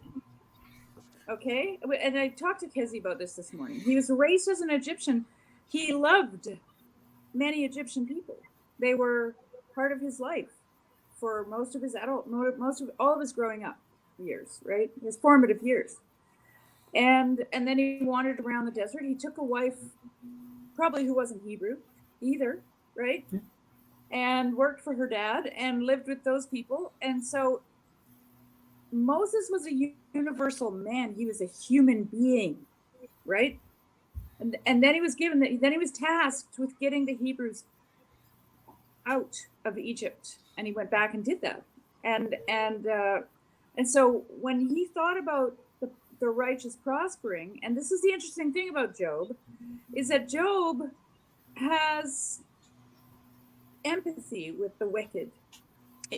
Okay, and I talked to Kezi about this morning. He was raised as an Egyptian. He loved many Egyptian people. They were part of his life for most of all of his growing up years, right? His formative years. And then he wandered around the desert. He took a wife, probably who wasn't Hebrew either, right? And worked for her dad and lived with those people. And so Moses was a universal man. He was a human being, right? And then he was tasked with getting the Hebrews out of Egypt, and he went back and did that. And so when he thought about the righteous prospering, and this is the interesting thing about Job, is that Job has empathy with the wicked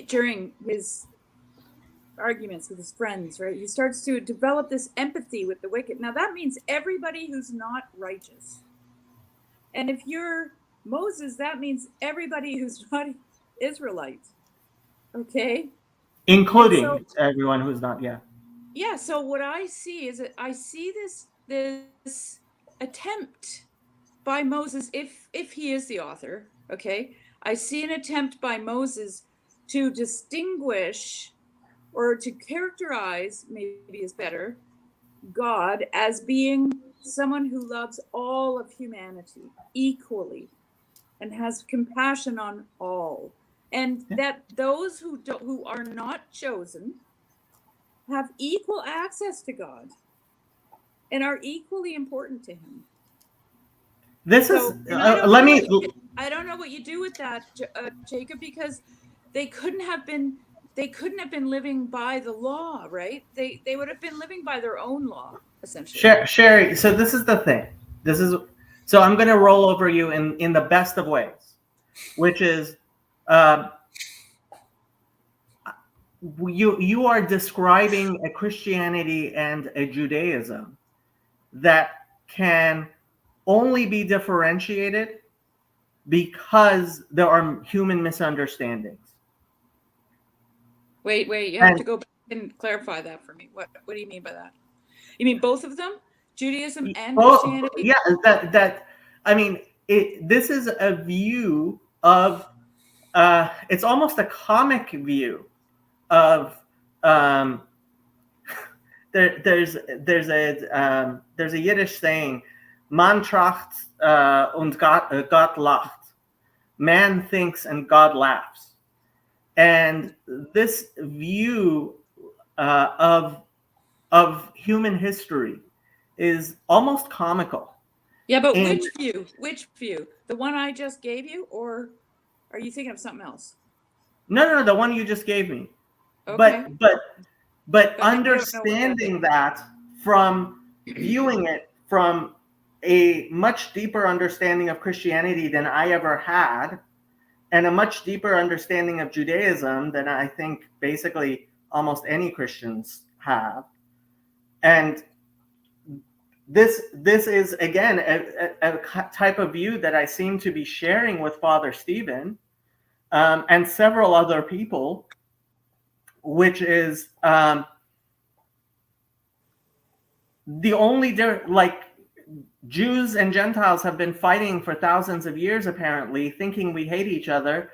during his arguments with his friends, right? He starts to develop this empathy with the wicked. Now that means everybody who's not righteous. And if you're Moses, that means everybody who's not Israelite. Okay? Including everyone who's not, yeah. Yeah, so what I see is that I see this attempt by Moses, if he is the author, okay? I see an attempt by Moses to distinguish or to characterize, maybe is better, God as being someone who loves all of humanity equally and has compassion on all, and that those who are not chosen have equal access to God and are equally important to him. I don't know what you do with that, Jacob, because they couldn't have been living by the law, right? They would have been living by their own law, essentially. Sherry, so this is the thing. So I'm going to roll over you in the best of ways, which is you are describing a Christianity and a Judaism that can only be differentiated because there are human misunderstandings. Wait, you have to go back and clarify that for me. What do you mean by that? You mean both of them? Judaism and Christianity? Yeah, I mean, this is a view of, it's almost a comic view of, there's a Yiddish saying, man tracht und Gott lacht. Man thinks and God laughs. And this view of human history is almost comical. Yeah, but which view? The one I just gave you, or are you thinking of something else? No, the one you just gave me. Okay. But understanding that from viewing it from a much deeper understanding of Christianity than I ever had, and a much deeper understanding of Judaism than I think basically almost any Christians have. And this is, again, a type of view that I seem to be sharing with Father Stephen and several other people, which is the only, like, Jews and Gentiles have been fighting for thousands of years, apparently, thinking we hate each other,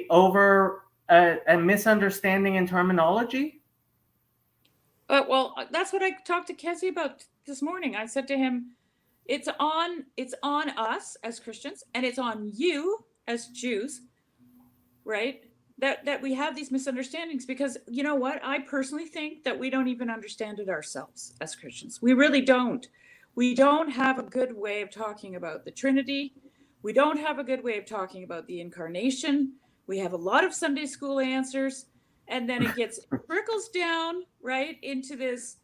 over a misunderstanding in terminology. Well, that's what I talked to Kessie about this morning. I said to him, it's on us as Christians, and it's on you as Jews, right? That we have these misunderstandings, because you know what? I personally think that we don't even understand it ourselves as Christians. We really don't. We don't have a good way of talking about the Trinity. We don't have a good way of talking about the incarnation. We have a lot of Sunday school answers, and then it trickles down right into this,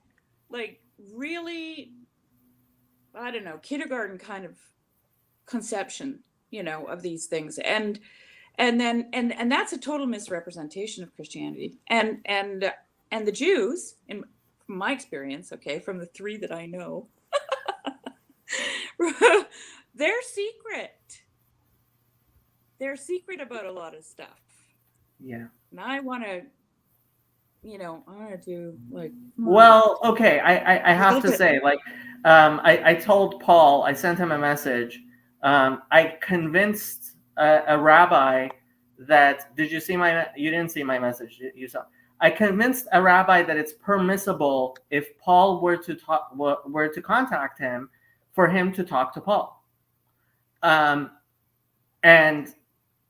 like, really, I don't know, kindergarten kind of conception, of these things. And then that's a total misrepresentation of Christianity. And the Jews, from my experience, okay, from the 3 that I know, they're secret about a lot of stuff. Yeah. And I want to do, like, Well, okay, I have to say, like, I told Paul, I sent him a message. I convinced a rabbi that, you didn't see my message, you saw. I convinced a rabbi that it's permissible, if Paul were to contact him, for him to talk to Paul. And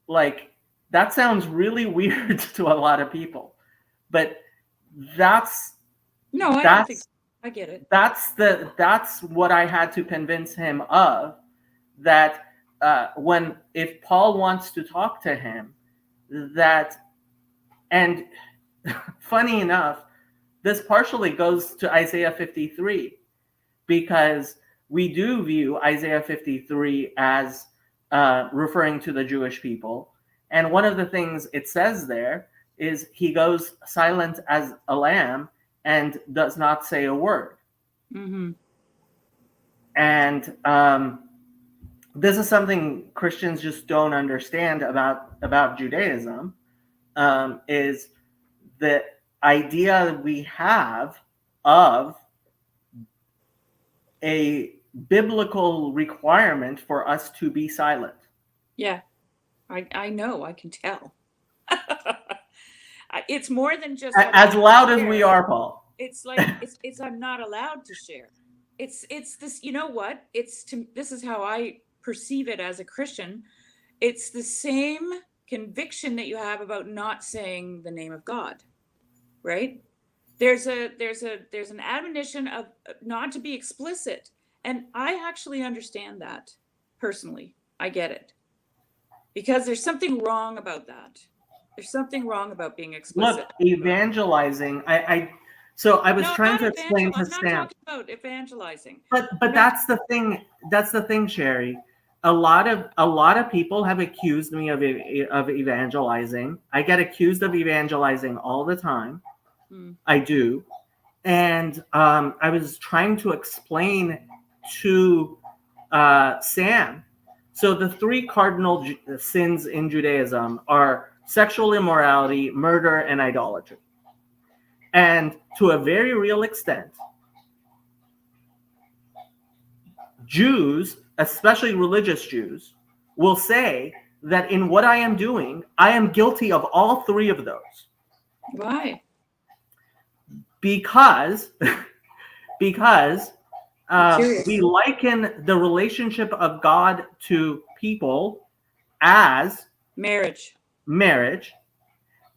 like, that sounds really weird to a lot of people, but I don't think so. I get it. That's what I had to convince him of, that if Paul wants to talk to him, and funny enough, this partially goes to Isaiah 53, because we do view Isaiah 53 as referring to the Jewish people. And one of the things it says there is, he goes silent as a lamb and does not say a word. Mm-hmm. And this is something Christians just don't understand about Judaism, is the idea we have of a biblical requirement for us to be silent. Yeah, I know, I can tell. It's more than just as loud as we are, Paul. It's like it's I'm not allowed to share. It's this, you know what? This is how I perceive it as a Christian. It's the same conviction that you have about not saying the name of God, right? There's an admonition of not to be explicit, and I actually understand that personally. I get it, because there's something wrong about that. There's something wrong about being explicit. Look, evangelizing. I was trying to explain to Sam. I'm not talking about evangelizing. But that's the thing. That's the thing, Sherry. A lot of people have accused me of evangelizing. I get accused of evangelizing all the time. I do, and I was trying to explain to Sam. So the 3 cardinal sins in Judaism are sexual immorality, murder, and idolatry. And to a very real extent, Jews, especially religious Jews, will say that in what I am doing, I am guilty of all 3 of those. Why? Because we liken the relationship of God to people as marriage.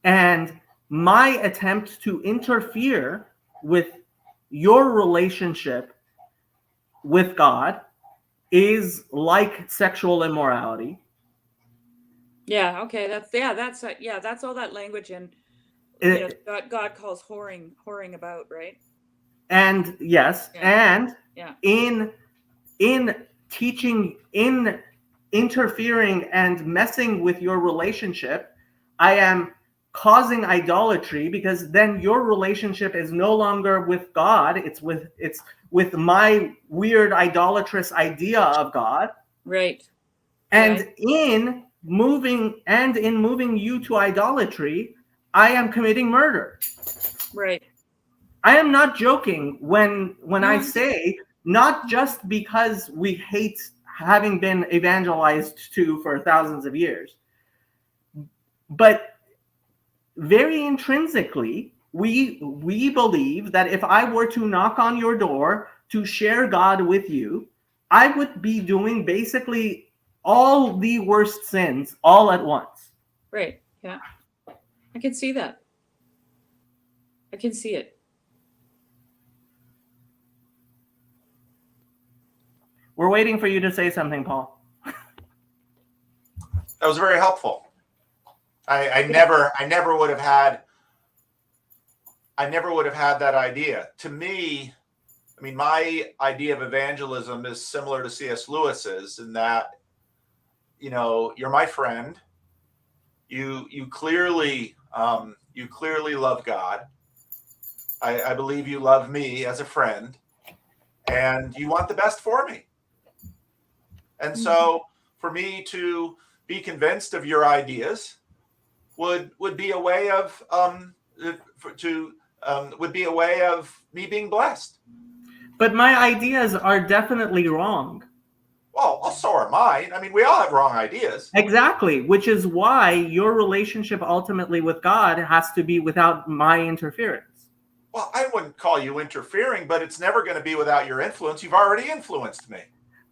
And my attempt to interfere with your relationship with God is like sexual immorality. Yeah, okay, that's all that language, and God calls whoring about, right? And yes, yeah. And yeah. in teaching, in interfering and messing with your relationship, I am causing idolatry, because then your relationship is no longer with God, it's with my weird idolatrous idea of God. Right. And right. in moving you to idolatry, I am committing murder. Right. I am not joking when I say, not just because we hate having been evangelized to for thousands of years, but very intrinsically, We believe that if I were to knock on your door to share God with you, I would be doing basically all the worst sins all at once. Right. Yeah. I can see that. I can see it. We're waiting for you to say something, Paul. That was very helpful. I never would have had that idea. To me, I mean, my idea of evangelism is similar to C.S. Lewis's in that, you're my friend. You clearly love God. I believe you love me as a friend, and you want the best for me. And so, for me to be convinced of your ideas would be a way of me being blessed. But my ideas are definitely wrong. Well, so are mine. I mean, we all have wrong ideas. Exactly, which is why your relationship ultimately with God has to be without my interference. Well, I wouldn't call you interfering, but it's never going to be without your influence. You've already influenced me.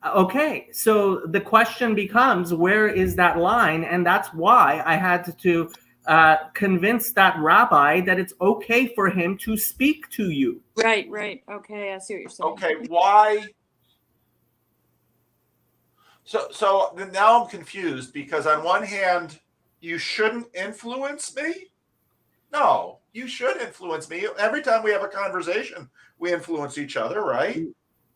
Okay, so the question becomes, where is that line? And that's why I had to convince that rabbi that it's okay for him to speak to you. Right. Okay, I see what you're saying. Okay, why? So now I'm confused, because on one hand, you shouldn't influence me. No, you should influence me. Every time we have a conversation, we influence each other, right?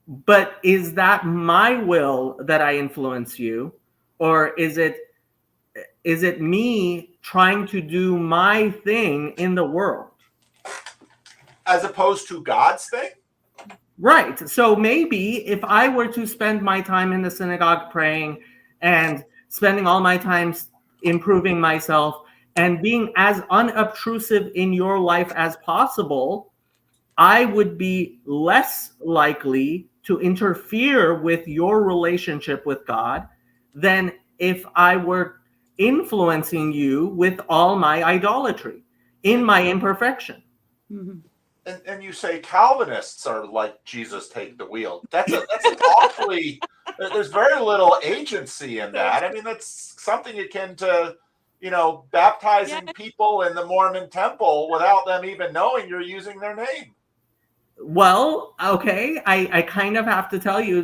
But is that my will that I influence you, or is it me trying to do my thing in the world? As opposed to God's thing? Right. So maybe if I were to spend my time in the synagogue praying and spending all my time improving myself and being as unobtrusive in your life as possible, I would be less likely to interfere with your relationship with God than if I were influencing you with all my idolatry in my imperfection. Mm-hmm. And you say Calvinists are like Jesus take the wheel. That's an awfully, there's very little agency in that. I mean, that's something akin to, baptizing people in the Mormon temple without them even knowing you're using their name. Well, okay, I kind of have to tell you,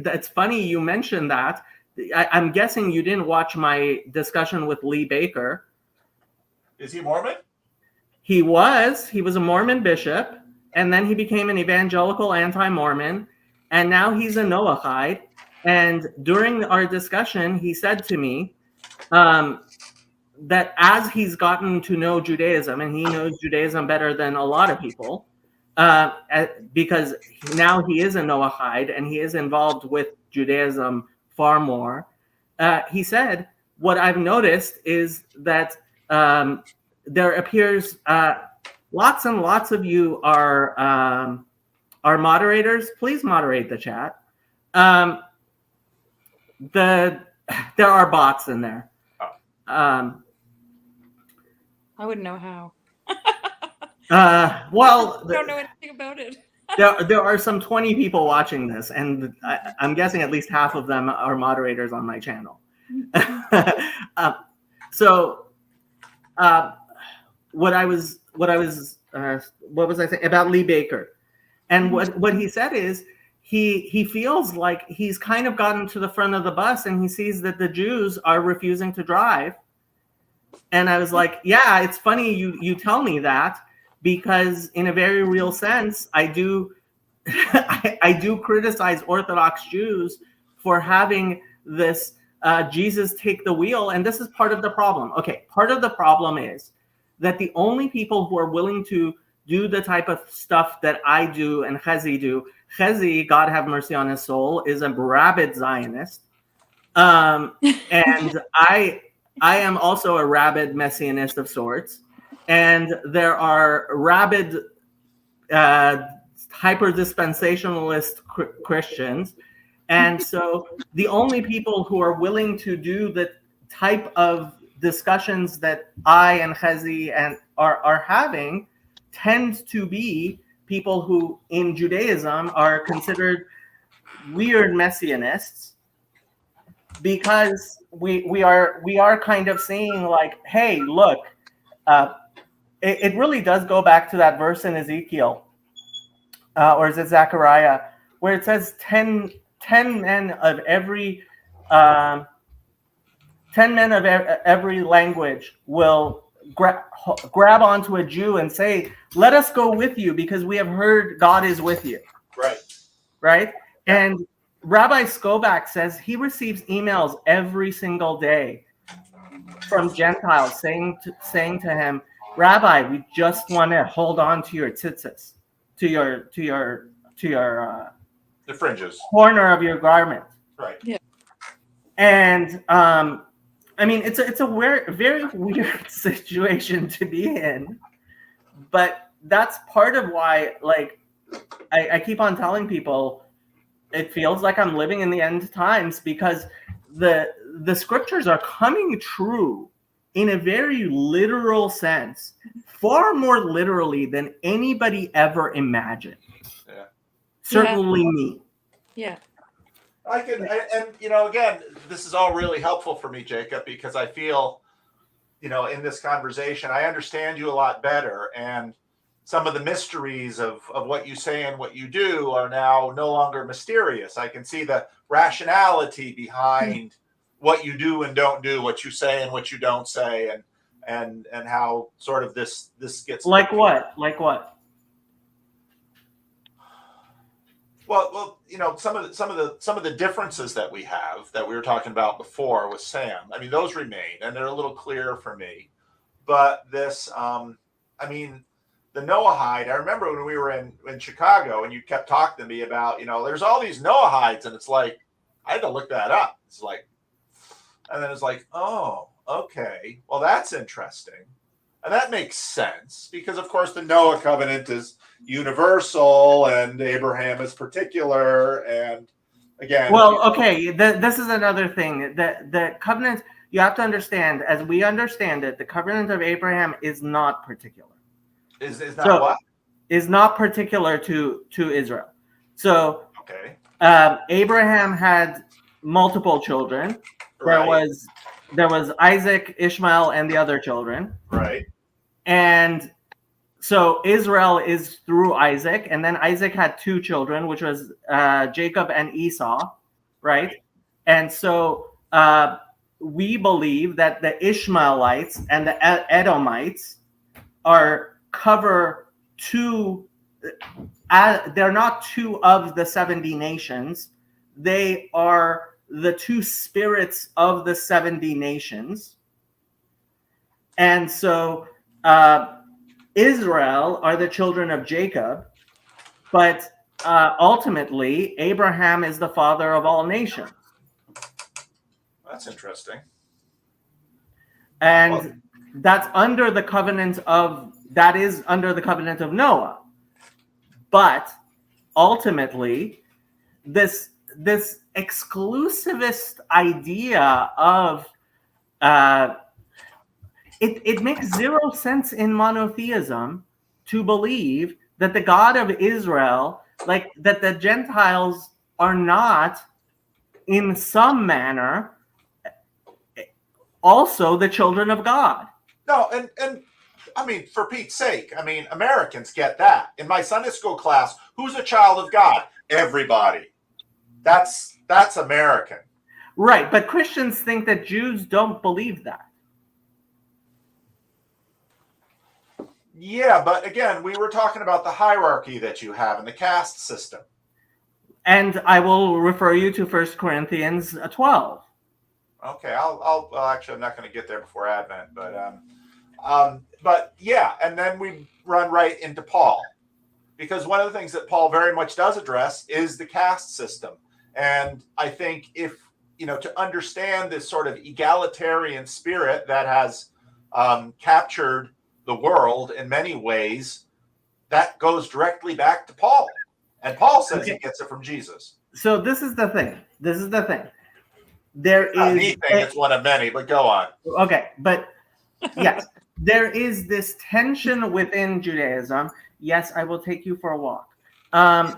that's funny you mentioned that. I'm guessing you didn't watch my discussion with Lee Baker. Is he Mormon? He was a Mormon bishop, and then he became an evangelical anti-Mormon, and now he's a Noahide. And during our discussion, he said to me that as he's gotten to know Judaism, and he knows Judaism better than a lot of people, because now he is a Noahide and he is involved with Judaism far more. He said, what I've noticed is that there appears lots and lots of you are moderators. Please moderate the chat. There are bots in there. I wouldn't know how. Well, I don't know anything about it. there are some 20 people watching this, and I'm guessing at least half of them are moderators on my channel. What was I saying about Lee Baker? And what he said is he feels like he's kind of gotten to the front of the bus, and he sees that the Jews are refusing to drive. And I was like, yeah, it's funny you tell me that, because in a very real sense, I do criticize Orthodox Jews for having this Jesus take the wheel, and this is part of the problem. Okay, part of the problem is that the only people who are willing to do the type of stuff that I do and Chezi do, Chezi, God have mercy on his soul, is a rabid Zionist, and I am also a rabid Messianist of sorts, and there are rabid hyper-dispensationalist Christians. And so the only people who are willing to do the type of discussions that I and Chezi and are having tend to be people who in Judaism are considered weird messianists, because we are kind of saying like, hey, look, it really does go back to that verse in Ezekiel, or is it Zechariah, where it says 10 men of every 10 men of every language will grab onto a Jew and say, let us go with you because we have heard God is with you. Right? And Rabbi Skobach says he receives emails every single day from Gentiles saying to him, Rabbi, we just want to hold on to your tzitzis, to your The fringes. corner of your garment. Right. Yeah. And I mean, it's a very weird situation to be in, but that's part of why, like, I keep on telling people it feels like I'm living in the end times, because the scriptures are coming true in a very literal sense, far more literally than anybody ever imagined. Yeah. Certainly me. Yeah. I can, and you know, again, this is all really helpful for me, Jacob, because I feel, you know, in this conversation, I understand you a lot better, and some of the mysteries of what you say and what you do are now no longer mysterious. I can see the rationality behind what you do and don't do, what you say and what you don't say, and how sort of this gets like what? Like what? Well, you know, some of the differences that we have that we were talking about before with Sam. I mean, those remain, and they're a little clearer for me. But this, I mean, the Noahide. I remember when we were in Chicago, and you kept talking to me about, you know, there's all these Noahides, and it's like I had to look that up. It's like, and then it's like, oh, okay, well, that's interesting. And that makes sense because, of course, the Noah covenant is universal and Abraham is particular. And again, well, okay, this is another thing. The covenant, you have to understand, as we understand it, the covenant of Abraham is not particular. Is not what? Is not particular to Israel. So, okay, Abraham had multiple children. Right. There was Isaac, Ishmael, and the other children. Right. And so Israel is through Isaac, and then Isaac had two children, which was Jacob and Esau, right? And so we believe that the Ishmaelites and the Edomites cover two. They're not two of the 70 nations. They are the two spirits of the 70 nations. And so Israel are the children of Jacob, but ultimately Abraham is the father of all nations. That's interesting. And that's under the covenant of Noah. But ultimately, this exclusivist idea of it makes zero sense in monotheism to believe that the God of Israel, like that the Gentiles are not in some manner also the children of God. No, and I mean, for Pete's sake, I mean, Americans get that. In my Sunday school class, who's a child of God? Everybody. That's American. Right, but Christians think that Jews don't believe that. Yeah, but again, we were talking about the hierarchy that you have in the caste system. And I will refer you to 1 Corinthians 12. Okay, well, actually, I'm not going to get there before Advent, but yeah, and then we run right into Paul, because one of the things that Paul very much does address is the caste system. And I think if, you know, to understand this sort of egalitarian spirit that has captured the world in many ways, that goes directly back to Paul. And Paul says he gets it from Jesus. So this is the thing. There is it's one of many, but go on. Okay, but yes. there is this tension within Judaism. Yes, I will take you for a walk.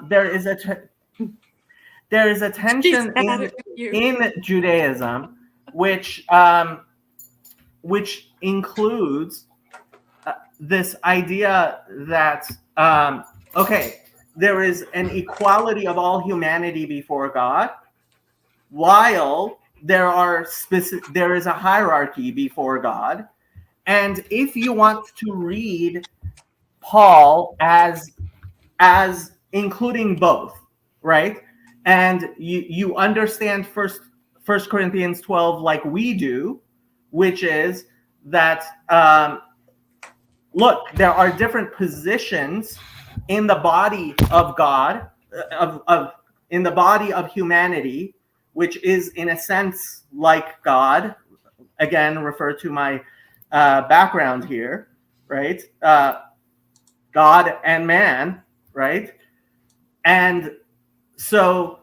There is a tension in Judaism, which includes this idea that okay, there is an equality of all humanity before God, while there is a hierarchy before God. And if you want to read Paul as including both, right? And you understand First Corinthians 12 like we do, which is that look, there are different positions in the body of God, in the body of humanity, which is in a sense like God. Again, refer to my background here, right? God and man, right? And so,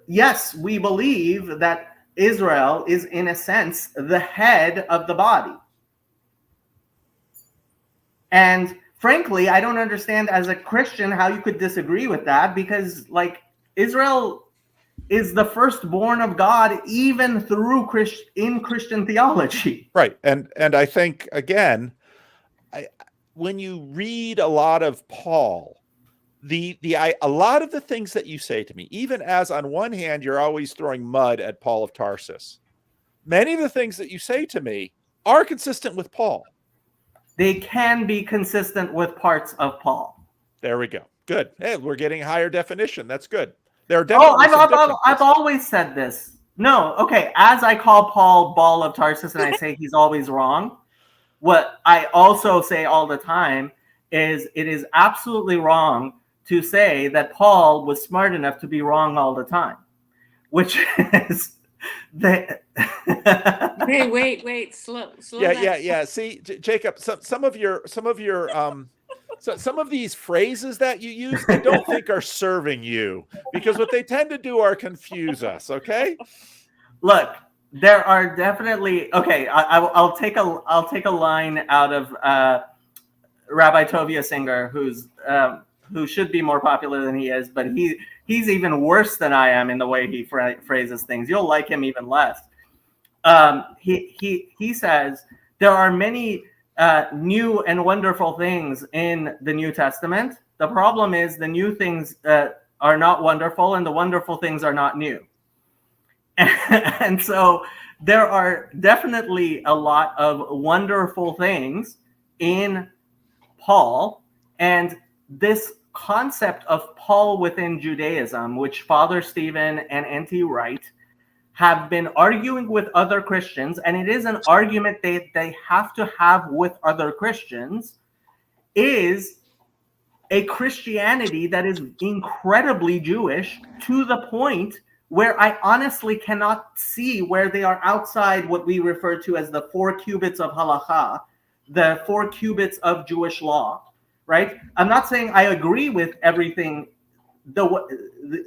yes, we believe that Israel is, in a sense, the head of the body. And frankly, I don't understand as a Christian how you could disagree with that, because, like, Israel is the firstborn of God, even through Christian theology. Right. And I think, again, when you read a lot of Paul, a lot of the things that you say to me, even as on one hand you're always throwing mud at Paul of Tarsus, many of the things that you say to me are consistent with Paul. They can be consistent with parts of Paul. There we go. Good. Hey, we're getting higher definition. That's good. There are definitely I've always said this. No, okay. As I call Paul Ball of Tarsus and I say he's always wrong, what I also say all the time is it is absolutely wrong to say that Paul was smart enough to be wrong all the time, which is the Hey, wait, slow yeah. See, Jacob, some of these phrases that you use, I don't think are serving you, because what they tend to do are confuse us. Okay. Look, there are definitely I'll take a line out of Rabbi Tovia Singer, who should be more popular than he is, but he's even worse than I am in the way he phrases things. You'll like him even less. He says there are many new and wonderful things in the New Testament. The problem is the new things are not wonderful, and the wonderful things are not new. And so there are definitely a lot of wonderful things in Paul, and this concept of Paul within Judaism, which Father Stephen and N.T. Wright have been arguing with other Christians, and it is an argument they have to have with other Christians, is a Christianity that is incredibly Jewish, to the point where I honestly cannot see where they are outside what we refer to as the 4 cubits of halacha, the 4 cubits of Jewish law, right? I'm not saying I agree with everything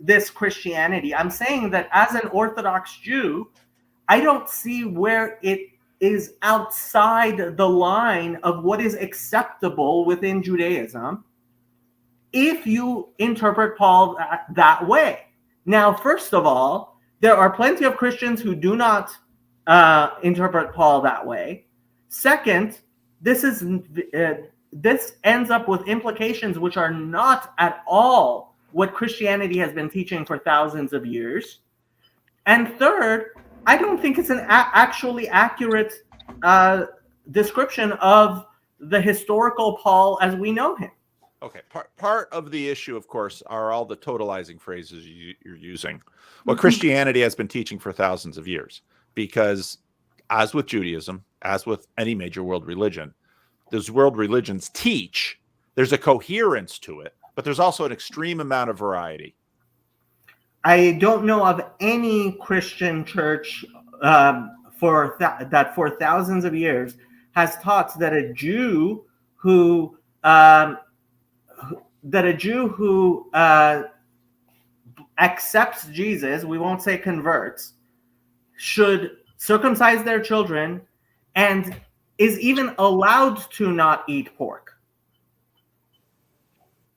this Christianity. I'm saying that as an Orthodox Jew, I don't see where it is outside the line of what is acceptable within Judaism if you interpret Paul that way. Now, first of all, there are plenty of Christians who do not interpret Paul that way. Second, this ends up with implications which are not at all what Christianity has been teaching for thousands of years. And third, I don't think it's an actually accurate description of the historical Paul as we know him. Okay, part of the issue, of course, are all the totalizing phrases you're using. What Christianity has been teaching for thousands of years, because as with Judaism, as with any major world religion, those world religions teach, there's a coherence to it, but there's also an extreme amount of variety. I don't know of any Christian church for thousands of years has taught that a Jew who accepts Jesus, we won't say converts, should circumcise their children, and is even allowed to not eat pork.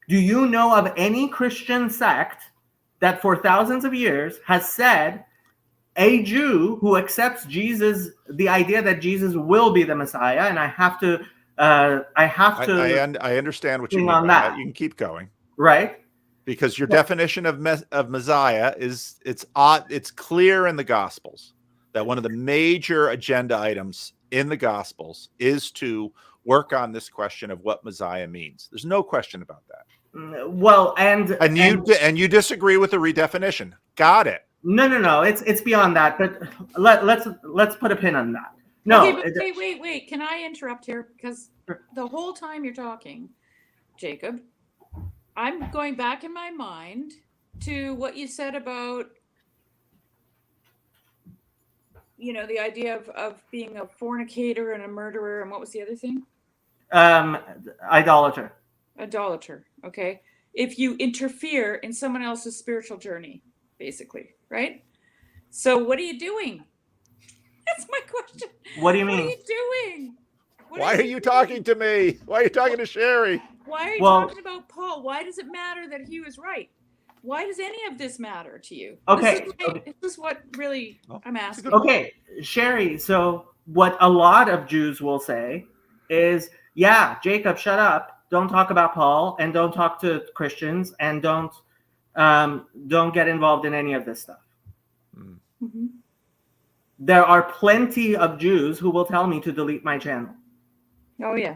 Do you know of any Christian sect that for thousands of years has said a Jew who accepts Jesus, the idea that Jesus will be the Messiah, and I understand what you mean on by that. that. You can keep going, right? because your definition of Messiah is it's clear in the Gospels that one of the major agenda items in the Gospels is to work on this question of what Messiah means. There's no question about that. Well, and you disagree with the redefinition. Got it. No. It's beyond that. But let's put a pin on that. No. Okay, but wait. Can I interrupt here? Because the whole time you're talking, Jacob, I'm going back in my mind to what you said about, the idea of being a fornicator and a murderer, and what was the other thing? Idolater. Okay. If you interfere in someone else's spiritual journey, basically, right? So what are you doing? That's my question. What do you mean? What are you doing? Why are you talking to me? Why are you talking to Sherry? Why are you talking about Paul? Why does it matter that he was right? Why does any of this matter to you? Okay. This is what really I'm asking. Okay, Sherry. So what a lot of Jews will say is, yeah, Jacob, shut up. Don't talk about Paul, and don't talk to Christians, and don't get involved in any of this stuff. Mm-hmm. There are plenty of Jews who will tell me to delete my channel. Oh yeah.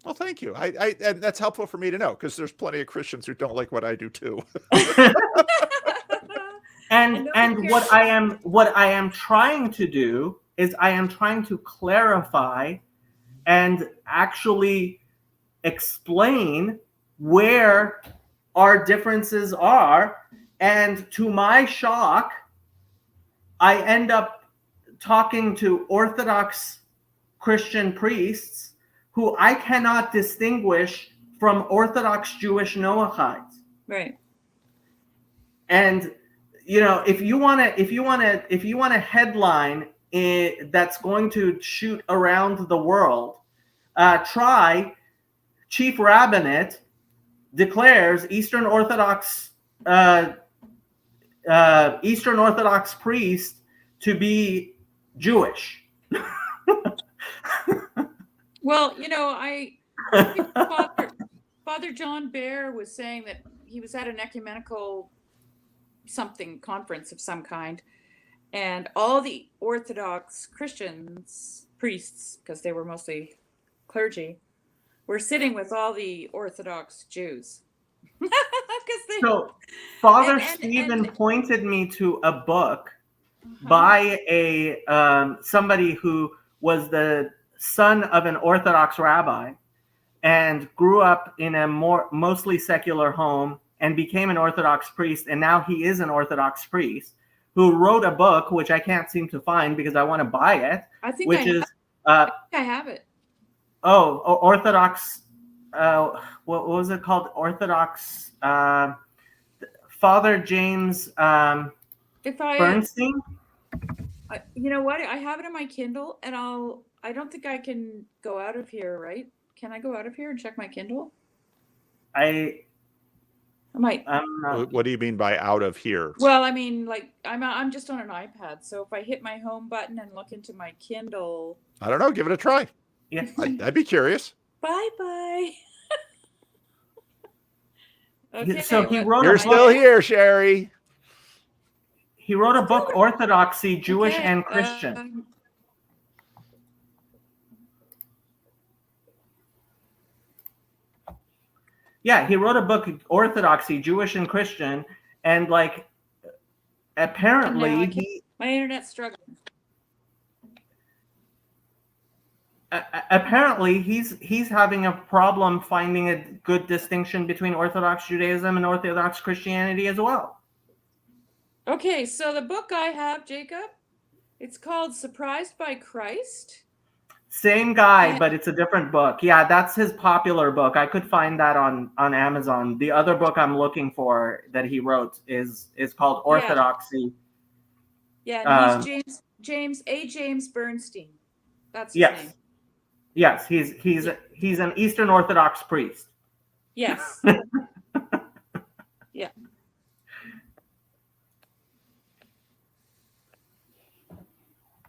Well, thank you. And that's helpful for me to know, because there's plenty of Christians who don't like what I do too. and what I am trying to do is I am trying to clarify and actually explain where our differences are. And to my shock, I end up talking to Orthodox Christian priests who I cannot distinguish from Orthodox Jewish Noachites. Right. And if you want a headline that's going to shoot around the world, try Chief Rabbinate declares Eastern Orthodox priest to be Jewish. Well, I think Father John Bear was saying that he was at an ecumenical conference of some kind, and all the Orthodox Christians, priests, because they were mostly clergy, were sitting with all the Orthodox Jews. So Father Stephen pointed me to a book by somebody who was the son of an Orthodox rabbi and grew up in a mostly secular home and became an Orthodox priest, and now he is an Orthodox priest who wrote a book which I can't seem to find because I want to buy it. I think I have it. Oh, Orthodox. What was it called? Orthodox. Father James Bernstein. You know what? I have it on my Kindle, and I don't think I can go out of here, right? Can I go out of here and check my Kindle? I might. What do you mean by out of here? Well, I mean, like I'm just on an iPad, so if I hit my home button and look into my Kindle, I don't know. Give it a try. Yeah, I'd be curious. Bye. Okay. So he wrote. You're still here, Sherry. He wrote a book, Orthodoxy, Jewish and Christian. Yeah, he wrote a book, Orthodoxy, Jewish and Christian, and apparently my internet's struggling. Apparently he's having a problem finding a good distinction between Orthodox Judaism and Orthodox Christianity as well. Okay, so the book I have, Jacob, it's called Surprised by Christ. Same guy, but it's a different book. Yeah, that's his popular book. I could find that on Amazon. The other book I'm looking for that he wrote is called Orthodoxy. Yeah, and he's James Bernstein. That's his Yes. name. Yes, he's an Eastern Orthodox priest. Yes. Yeah.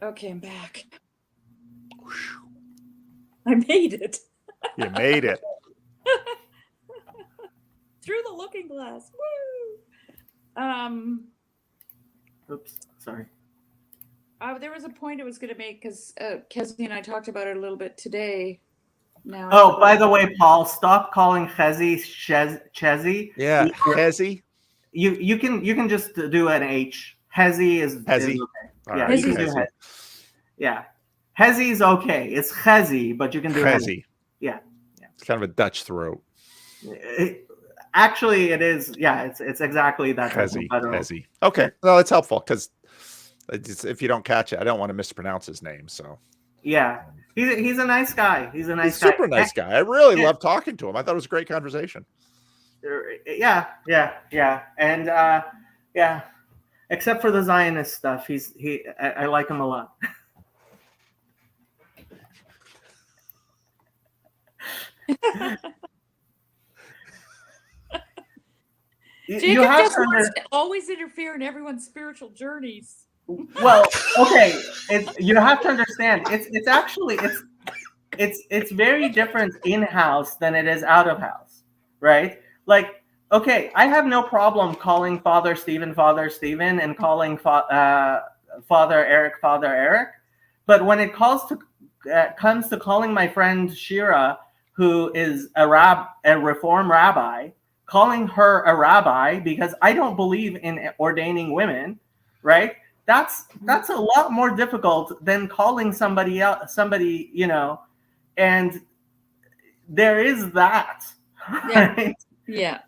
Okay, I'm back. I made it. You made it. Through the looking glass. Woo! Oops, sorry. There was a point I was going to make because Kesney and I talked about it a little bit today. Now. Oh, by the way, Paul, stop calling Chezi Chezi. Yeah, Hezi. You can just do an H. Hezi is Hezi. okay. All Yeah, right, you can do Hezi. Hezi. Yeah, Hezi is okay. It's Chezi, but you can do Hezi. Hezi. Yeah. It's kind of a Dutch throat. Actually, it is. Yeah, it's exactly that. Hezi. Hezi. Okay, well, it's helpful because if you don't catch it, I don't want to mispronounce his name. So yeah, he's a nice guy. He's a nice guy. Super nice guy. I really love talking to him. I thought it was a great conversation. Yeah, and yeah. Except for the Zionist stuff, I like him a lot. Jacob just wants to always interfere in everyone's spiritual journeys. Well, okay, you have to understand. It's actually it's very different in house than it is out of house, right? Like, okay, I have no problem calling Father Stephen, and calling Father Eric, but when it comes to calling my friend Shira, who is a Reform rabbi, calling her a rabbi because I don't believe in ordaining women, right? That's a lot more difficult than calling somebody else, and there is that. Yeah. Right? Yeah.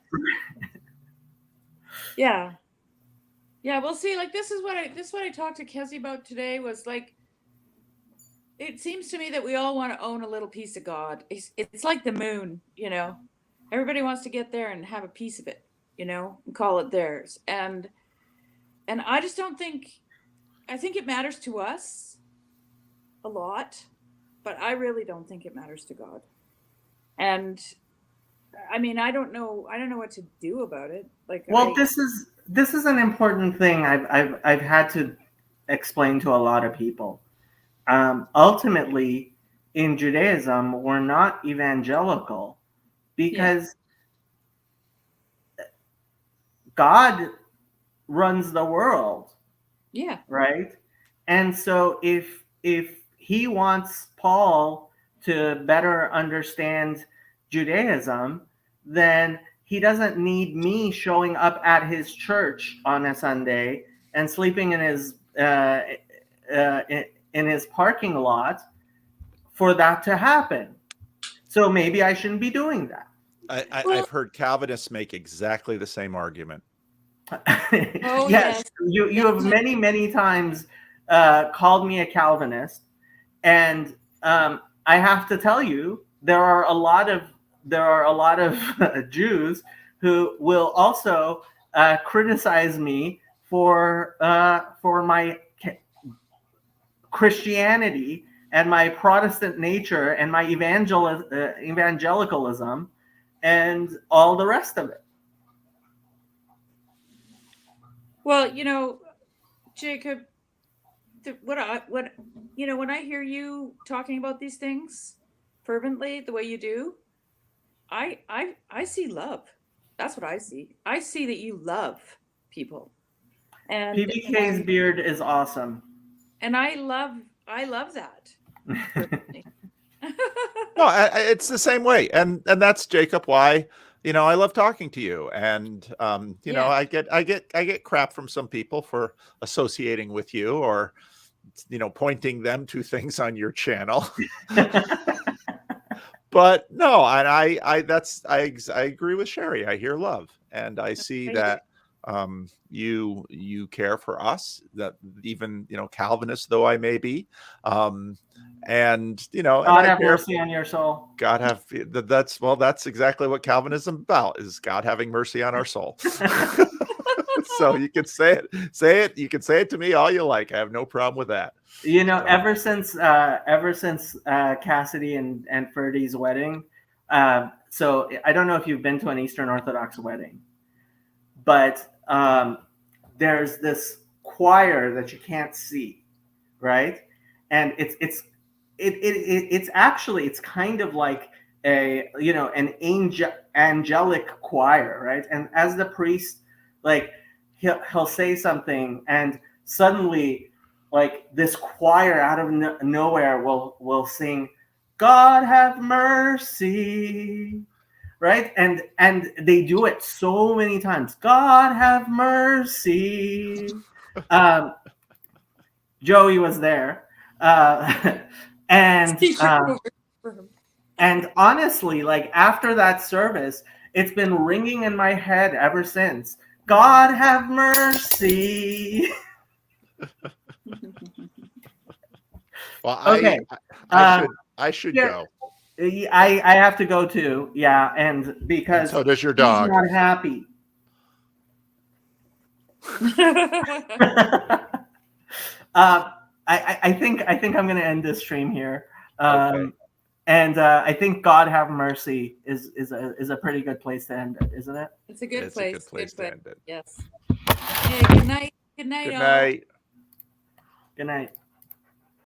Yeah. Yeah. Well, see, like this is what I talked to Kessie about today was like, it seems to me that we all want to own a little piece of God. It's like the moon, everybody wants to get there and have a piece of it, and call it theirs. And I just don't think, I think it matters to us a lot, but I really don't think it matters to God. And I mean, I don't know what to do about it. Like, well, this is an important thing I've had to explain to a lot of people. Ultimately, in Judaism, we're not evangelical because God runs the world. Yeah. Right. And so if he wants Paul to better understand Judaism, then he doesn't need me showing up at his church on a Sunday and sleeping in his parking lot for that to happen. So maybe I shouldn't be doing that. I've heard Calvinists make exactly the same argument. Oh, yes, you have many times called me a Calvinist, and I have to tell you there are a lot of Jews who will also criticize me for my Christianity and my Protestant nature and my evangelicalism and all the rest of it. Well, Jacob, when I hear you talking about these things fervently, the way you do, I see love. That's what I see. I see that you love people. And PBK's beard is awesome. And I love that. No, it's the same way, and that's, Jacob, why I love talking to you, and I get crap from some people for associating with you or pointing them to things on your channel. But no, and I agree with Sherry. I hear love, and I see that you care for us, that even Calvinist though I may be, and God have mercy on your soul. God have that's exactly what Calvinism is about, is God having mercy on our soul. So you can say it. You can say it to me all you like. I have no problem with that. You know, ever since Cassidy and Ferdy's wedding, so I don't know if you've been to an Eastern Orthodox wedding, but there's this choir that you can't see, right? And it's actually, it's kind of like a, you know, an angelic choir, right? And as the priest, like he'll say something, and suddenly, like this choir out of nowhere will sing, "God have mercy," right? And they do it so many times. God have mercy. Joey was there, and honestly, like after that service, it's been ringing in my head ever since. God have mercy. Well, Okay. I should yeah. go. I have to go too. Yeah, and because And so does your dog. He's not happy. I think I'm going to end this stream here. Okay. And I think God have mercy is a pretty good place to end it, isn't it? It's a good place. A good place to end it. Yes. Hey, good night. Good night, Good all. night. Good night.